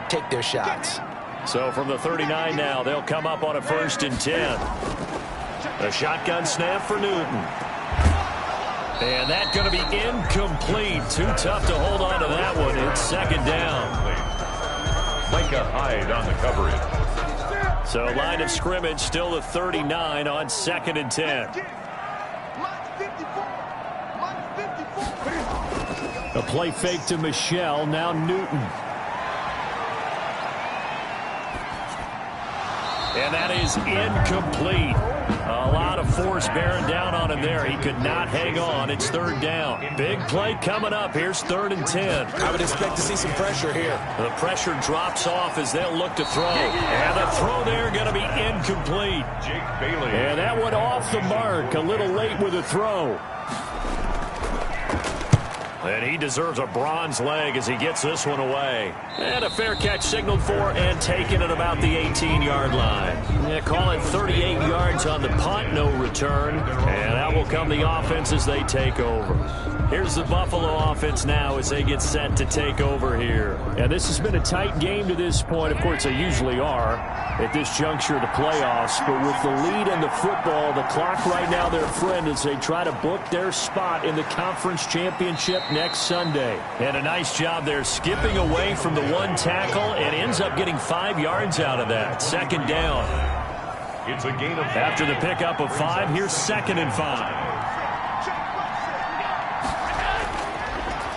Speaker 3: take their shots.
Speaker 2: So from the 39 now, they'll come up on a 1st and 10. A shotgun snap for Newton. And that's going to be incomplete. Too tough to hold on to that one. It's 2nd down.
Speaker 1: Micah Hyde on the coverage.
Speaker 2: So line of scrimmage still the 39 on 2nd and 10. A play fake to Michelle. Now Newton. And that is incomplete. A lot of force bearing down on him there. He could not hang on. It's 3rd down. Big play coming up. Here's 3rd and 10.
Speaker 3: I would expect to see some pressure here.
Speaker 2: The pressure drops off as they'll look to throw. And the throw there going to be incomplete.
Speaker 1: Jake Bailey.
Speaker 2: And that one off the mark. A little late with the throw. And he deserves a bronze leg as he gets this one away. And a fair catch signaled for and taken at about the 18-yard line. Yeah, call it 38 yards on the punt, no return. And out will come the offense as they take over. Here's the Buffalo offense now as they get set to take over here. And this has been a tight game to this point. Of course, they usually are at this juncture of the playoffs. But with the lead in the football, the clock right now their friend as they try to book their spot in the conference championship next Sunday. And a nice job there skipping away from the one tackle and ends up getting 5 yards out of that. Second down.
Speaker 1: It's a gain of 5.
Speaker 2: After the pickup of 5, here's 2nd and 5.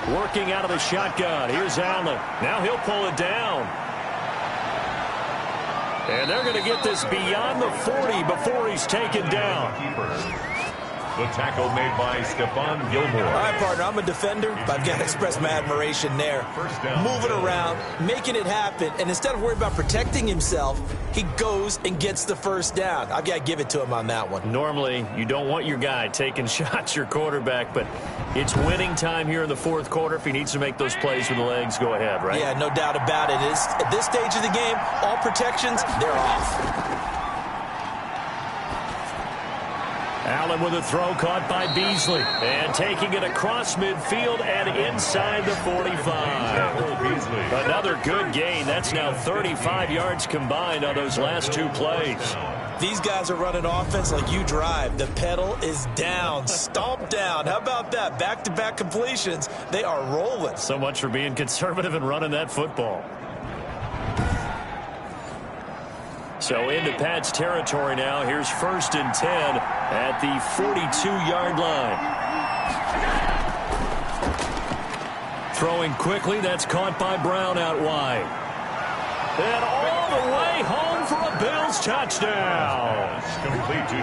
Speaker 2: Working out of the shotgun. Here's Allen. Now he'll pull it down. And they're going to get this beyond the 40 before he's taken down.
Speaker 1: The tackle made by Stephon Gilmore.
Speaker 3: All right, partner, I'm a defender, but I've got to express my admiration there. Moving around, making it happen, and instead of worrying about protecting himself, he goes and gets the first down. I've got to give it to him on that one.
Speaker 2: Normally, you don't want your guy taking shots, your quarterback, but it's winning time here in the fourth quarter. If he needs to make those plays with the legs, go ahead, right?
Speaker 3: Yeah, no doubt about it. At this stage of the game, all protections, they're off.
Speaker 2: Allen with a throw caught by Beasley. And taking it across midfield and inside the 45. Another good gain. That's now 35 yards combined on those last 2 plays.
Speaker 3: These guys are running offense like you drive. The pedal is down, stomp down. How about that? Back-to-back completions. They are rolling.
Speaker 2: So much for being conservative and running that football. So into Pat's territory now. Here's 1st and 10 at the 42-yard line. Throwing quickly. That's caught by Brown out wide. And all the way home for a Bills touchdown.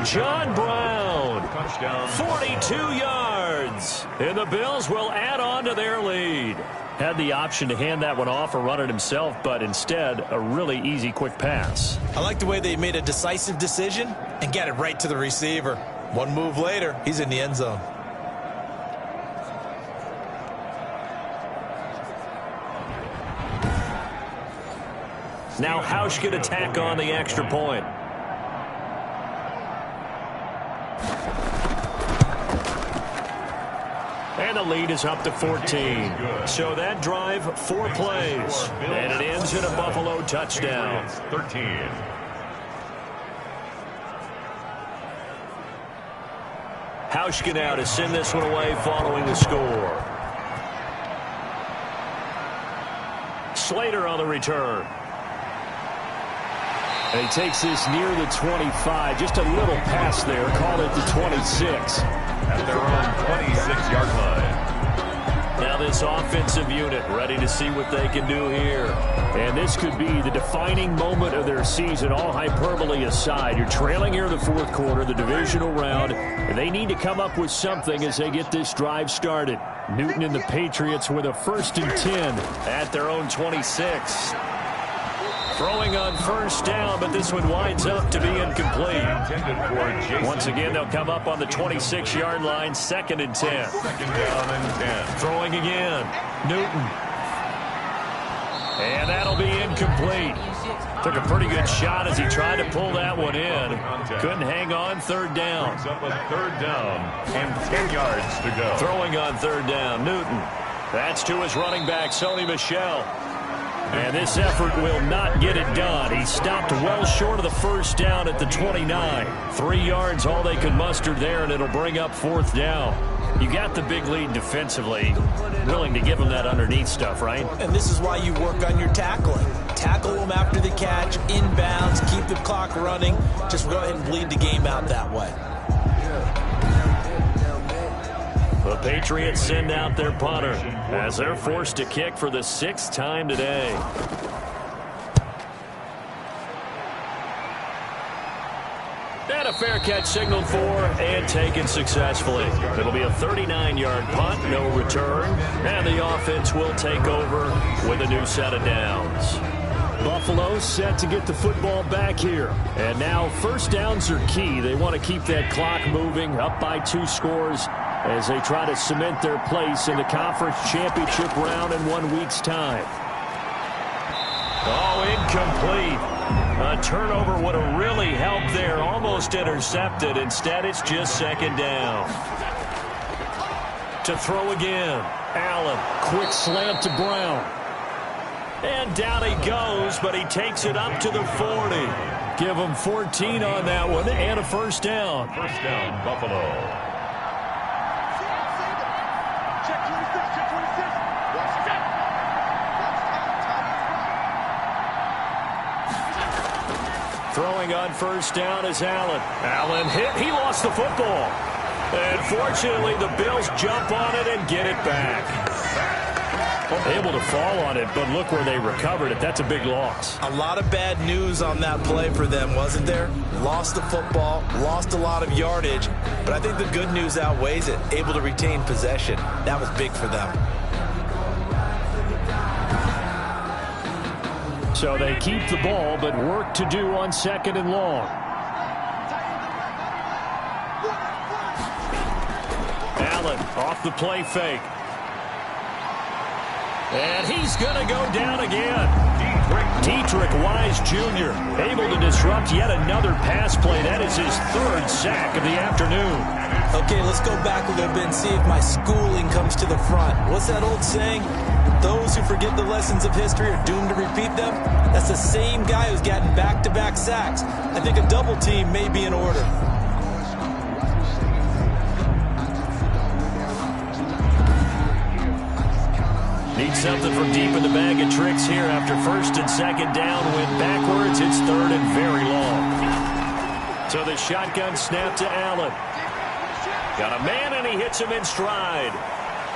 Speaker 2: John Brown. 42 yards. And the Bills will add on to their lead. Had the option to hand that one off or run it himself, but instead a really easy quick pass.
Speaker 3: I like the way they made a decisive decision and got it right to the receiver. One move later, he's in the end zone.
Speaker 2: Now Hausch could attack on the extra point. And the lead is up to 14. So that drive, 4 plays. And it ends in a Buffalo touchdown.
Speaker 1: 13.
Speaker 2: Hausch now to send this one away following the score. Slater on the return. And he takes this near the 25. Just a little pass there. Call it the 26.
Speaker 1: At their own 26-yard line.
Speaker 2: Now this offensive unit ready to see what they can do here. And this could be the defining moment of their season, all hyperbole aside. You're trailing here in the fourth quarter, the divisional round, and they need to come up with something as they get this drive started. Newton and the Patriots with a 1st and 10 at their own 26. Throwing on 1st down, but this one winds up to be incomplete. Once again, they'll come up on the 26-yard line, 2nd and 10.
Speaker 1: 2nd down and 10.
Speaker 2: Throwing again. Newton. And that'll be incomplete. Took a pretty good shot as he tried to pull that one in. Couldn't hang on. 3rd down.
Speaker 1: Brings up a 3rd down and 10 yards to go.
Speaker 2: Throwing on 3rd down. Newton. That's to his running back, Sony Michel. And this effort will not get it done. He stopped well short of the 1st down at the 29. 3 yards all they could muster there, and it'll bring up 4th down. You got the big lead defensively. Willing to give them that underneath stuff, right?
Speaker 3: And this is why you work on your tackling. Tackle them after the catch, inbounds, keep the clock running. Just go ahead and bleed the game out that way.
Speaker 2: The Patriots send out their punter as they're forced to kick for the 6th time today. And a fair catch signaled for and taken successfully. It'll be a 39-yard punt, no return, and the offense will take over with a new set of downs. Buffalo set to get the football back here. And now 1st downs are key. They want to keep that clock moving, up by 2 scores. as they try to cement their place in the conference championship round in 1 week's time. Oh, incomplete. A turnover would have really helped there. Almost intercepted. Instead, it's just second down. To throw again. Allen, quick slant to Brown. And down he goes, but he takes it up to the 40. Give him 14 on that one and a first down.
Speaker 1: First down, Buffalo.
Speaker 2: Throwing on first down is Allen. Allen hit. He lost the football. And fortunately, the Bills jump on it and get it back. Able to fall on it, but look where they recovered it. That's a big loss.
Speaker 3: A lot of bad news on that play for them, wasn't there? Lost the football, lost a lot of yardage, but I think the good news outweighs it. Able to retain possession. That was big for them.
Speaker 2: So they keep the ball, but work to do on second and long. Allen off the play fake. And he's going to go down again. Dietrich Wise Jr. able to disrupt yet another pass play. That is his third sack of the afternoon.
Speaker 3: Okay, let's go back a little bit and see if my schooling comes to the front. What's that old saying? Those who forget the lessons of history are doomed to repeat them. That's the same guy who's gotten back-to-back sacks. I think a double team may be in order.
Speaker 2: Need something from deep in the bag of tricks here after first and second down. Went backwards. It's third and very long. So the shotgun snap to Allen. Got a man and he hits him in stride.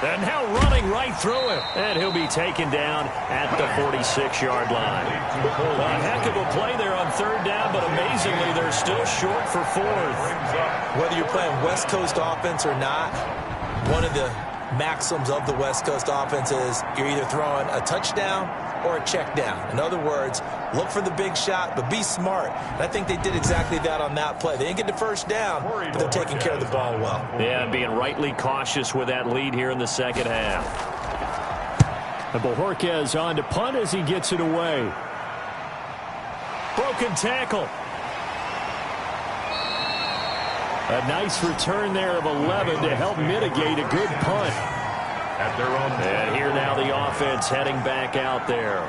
Speaker 2: And now running right through him. And he'll be taken down at the 46-yard line. A heck of a play there on third down, but amazingly they're still short for fourth.
Speaker 3: Whether you're playing West Coast offense or not, one of the maxims of the West Coast offense is you're either throwing a touchdown or a check down. In other words, look for the big shot, but be smart. And I think they did exactly that on that play. They didn't get the first down, but they're taking care of the ball well.
Speaker 2: Yeah, and being rightly cautious with that lead here in the second half. And Bojorquez on to punt as he gets it away. Broken tackle. A nice return there of 11 to help mitigate a good punt.
Speaker 1: At their own.
Speaker 2: And here now the offense heading back out there.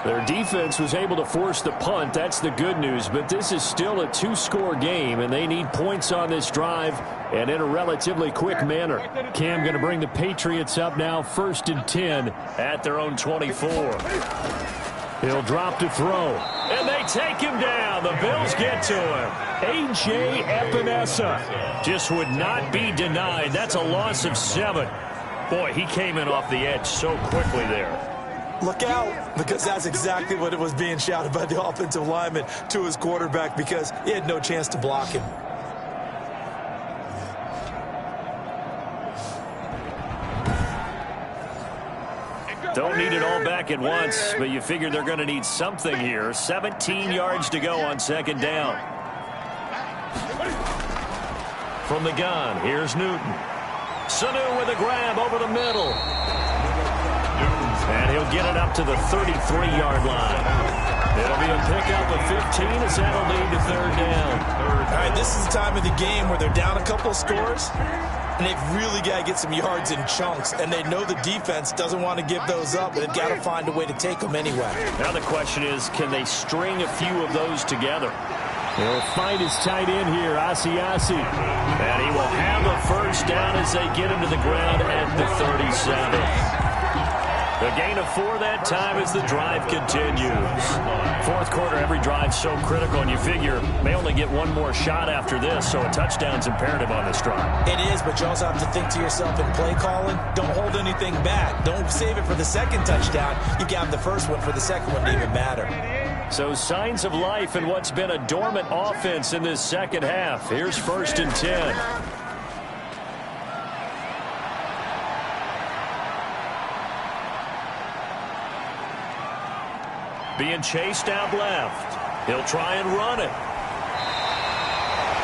Speaker 2: Their defense was able to force the punt. That's the good news. But this is still a two-score game, and they need points on this drive and in a relatively quick manner. Cam going to bring the Patriots up now, 1st and 10 at their own 24. He'll drop to throw. And they take him down. The Bills get to him. A.J. Epinesa just would not be denied. That's a loss of 7. Boy, he came in off the edge so quickly there.
Speaker 3: Look out, because that's exactly what it was being shouted by the offensive lineman to his quarterback, because he had no chance to block him.
Speaker 2: Don't need it all back at once, but you figure they're going to need something here. 17 yards to go on second down. From the gun, here's Newton. Sanu with a grab over the middle. And he'll get it up to the 33-yard line. It'll be a pickup of 15 as that'll lead to third down.
Speaker 3: All right, this is the time of the game where they're down a couple of scores, and they've really got to get some yards in chunks, and they know the defense doesn't want to give those up, but they've got to find a way to take them anyway.
Speaker 2: Now the question is, can they string a few of those together? He'll find his tight end here, Asiasi. And he will have a first down as they get him to the ground at the 37. The gain of 4 that time as the drive continues. Fourth quarter, every drive so critical, and you figure may only get one more shot after this, so a touchdown's imperative on this drive.
Speaker 3: It is, but you also have to think to yourself in play calling, don't hold anything back. Don't save it for the second touchdown. You got the first one for the second one to even matter.
Speaker 2: So signs of life in what's been a dormant offense in this second half. Here's 1st and 10. Being chased out left. He'll try and run it.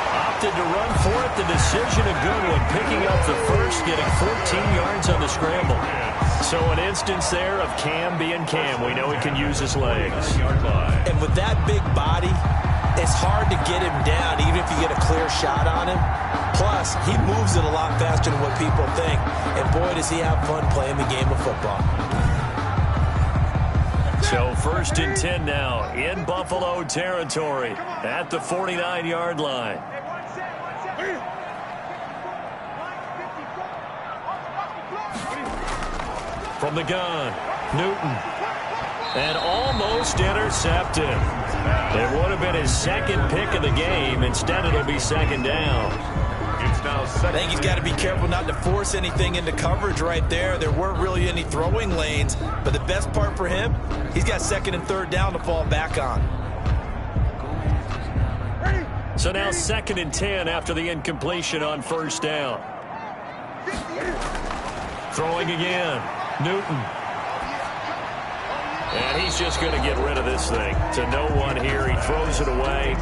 Speaker 2: Opted to run for it. The decision a good one. Picking up the first Patriots getting 14 yards on the scramble. So an instance there of Cam being Cam. We know he can use his legs.
Speaker 3: And with that big body, it's hard to get him down, even if you get a clear shot on him. Plus, he moves it a lot faster than what people think. And boy, does he have fun playing the game of football.
Speaker 2: So 1st and 10 now in Buffalo territory at the 49-yard line. From the gun, Newton. And almost intercepted. It would have been his second pick of the game. Instead, it'll be second down.
Speaker 3: I think he's got to be careful not to force anything into coverage right there. There weren't really any throwing lanes. But the best part for him, he's got 2nd and 3rd down to fall back on.
Speaker 2: So now 2nd and 10 after the incompletion on 1st down. Throwing again. Newton. And he's just going to get rid of this thing to no one here. He throws it away,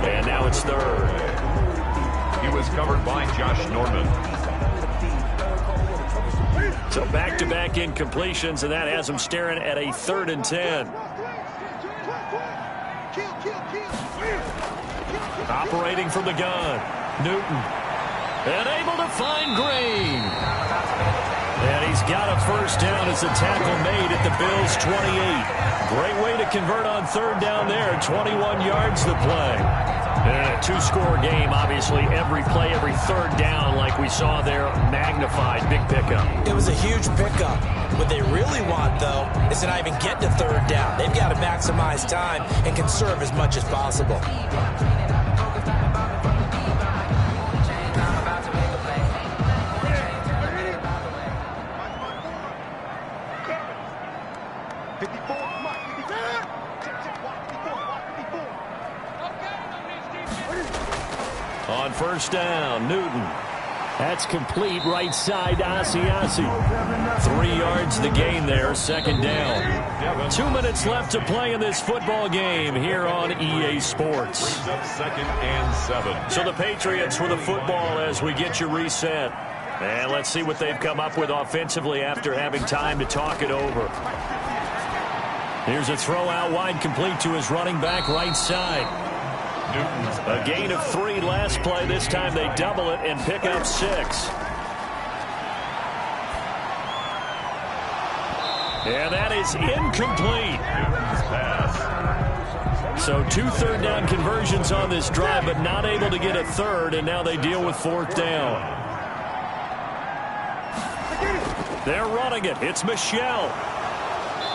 Speaker 2: and now it's 3rd.
Speaker 1: He was covered by Josh Norman.
Speaker 2: So back-to-back incompletions, and that has him staring at a 3rd and 10. Operating from the gun, Newton. And able to find Green. And he's got a 1st down as a tackle made at the Bills' 28. Great way to convert on 3rd down there. 21 yards the play. And a 2-score game, obviously, every play, every 3rd down, like we saw there, magnified. Big pickup.
Speaker 3: It was a huge pickup. What they really want, though, is to not even get to 3rd down. They've got to maximize time and conserve as much as possible.
Speaker 2: On 1st down, Newton. That's complete right side to Asiasi. 3 yards the gain there, 2nd down. 2 minutes left to play in this football game here on EA Sports.
Speaker 1: 2nd and 7.
Speaker 2: So the Patriots with the football as we get you reset. And let's see what they've come up with offensively after having time to talk it over. Here's a throw out wide, complete to his running back right side. A gain of 3 last play. This time they double it and pick up 6. And that is incomplete. So 2 3rd down conversions on this drive, but not able to get a 3rd, and now they deal with 4th down. They're running it. It's Michel.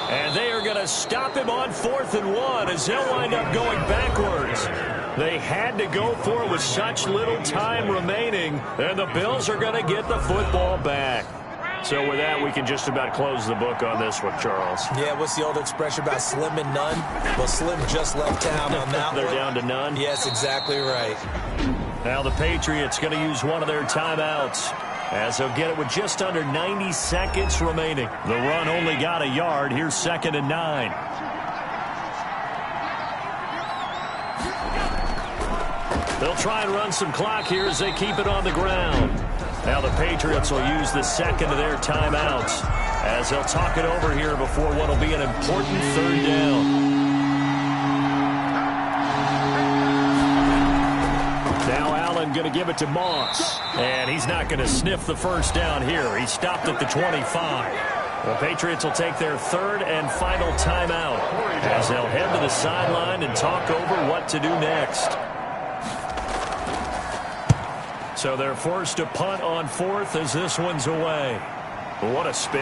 Speaker 2: And they are going to stop him on 4th and 1 as they'll wind up going backwards. They had to go for it with such little time remaining, and the Bills are going to get the football back. So with that, we can just about close the book on this one, Charles.
Speaker 3: Yeah, what's the old expression about slim and none? Well, Slim just left town on that
Speaker 2: They're
Speaker 3: one.
Speaker 2: down to none?
Speaker 3: Yes, exactly right.
Speaker 2: Now the Patriots going to use one of their timeouts, as they'll get it with just under 90 seconds remaining. The run only got a yard. Here's 2nd and 9. They'll try and run some clock here as they keep it on the ground. Now the Patriots will use the 2nd of their timeouts as they'll talk it over here before what will be an important 3rd down. Now Allen going to give it to Moss. And he's not going to sniff the 1st down here. He stopped at the 25. The Patriots will take their 3rd and final timeout as they'll head to the sideline and talk over what to do next. So they're forced to punt on 4th as this one's away. What a spin.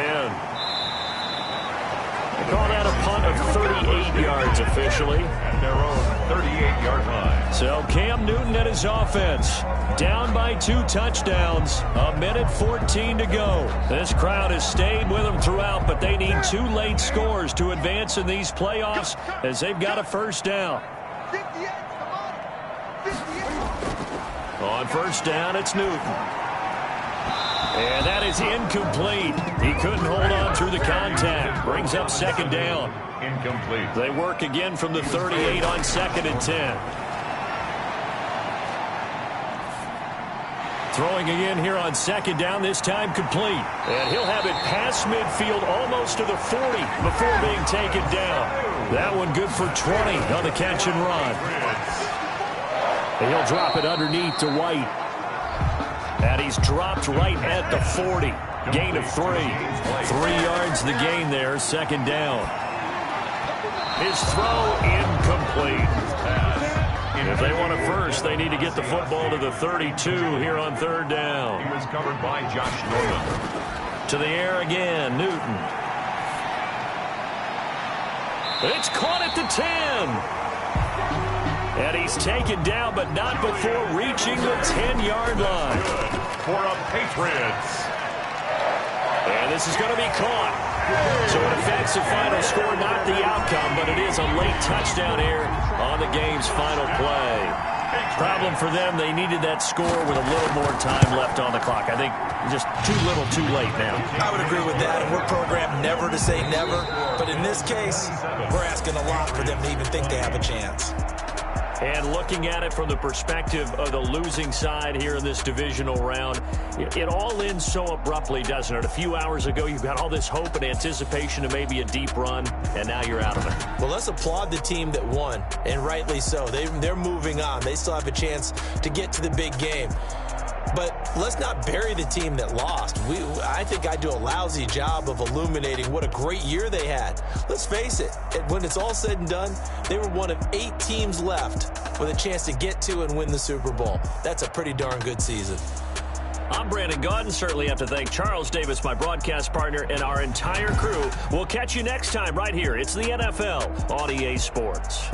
Speaker 2: They call that a punt of 38 yards officially.
Speaker 1: At their own 38-yard line.
Speaker 2: So Cam Newton and his offense down by 2 touchdowns. 1:14 to go. This crowd has stayed with them throughout, but they need 2 late scores to advance in these playoffs as they've got a 1st down. On 1st down, it's Newton. And that is incomplete. He couldn't hold on through the contact. Brings up 2nd down.
Speaker 1: Incomplete.
Speaker 2: They work again from the 38 on 2nd and 10. Throwing again here on second down, this time complete. And he'll have it past midfield almost to the 40 before being taken down. That one good for 20 on the catch and run. And he'll drop it underneath to White. And he's dropped right at the 40. Gain of 3. 3 yards the gain there, second down. His throw incomplete. If they want a first, they need to get the football to the 32 here on third down.
Speaker 1: He was covered by Josh Norman.
Speaker 2: To the air again, Newton. It's caught at the 10. And he's taken down, but not before reaching the 10-yard line.
Speaker 1: Good for a Patriots.
Speaker 2: And this is going to be caught. So it affects the final score, not the outcome, but it is a late touchdown here on the game's final play. Problem for them, they needed that score with a little more time left on the clock. I think just too little, too late now.
Speaker 3: I would agree with that, and we're programmed never to say never. But in this case, we're asking a lot for them to even think they have a chance.
Speaker 2: And looking at it from the perspective of the losing side here in this divisional round, it all ends so abruptly, doesn't it? A few hours ago, you've got all this hope and anticipation of maybe a deep run, and now you're out of it.
Speaker 3: Well, let's applaud the team that won, and rightly so. They're moving on. They still have a chance to get to the big game. But let's not bury the team that lost. I think I do a lousy job of illuminating what a great year they had. Let's face it, when it's all said and done, they were one of 8 teams left with a chance to get to and win the Super Bowl. That's a pretty darn good season.
Speaker 2: I'm Brandon Gaudin. Certainly have to thank Charles Davis, my broadcast partner, and our entire crew. We'll catch you next time right here. It's the NFL on EA Sports.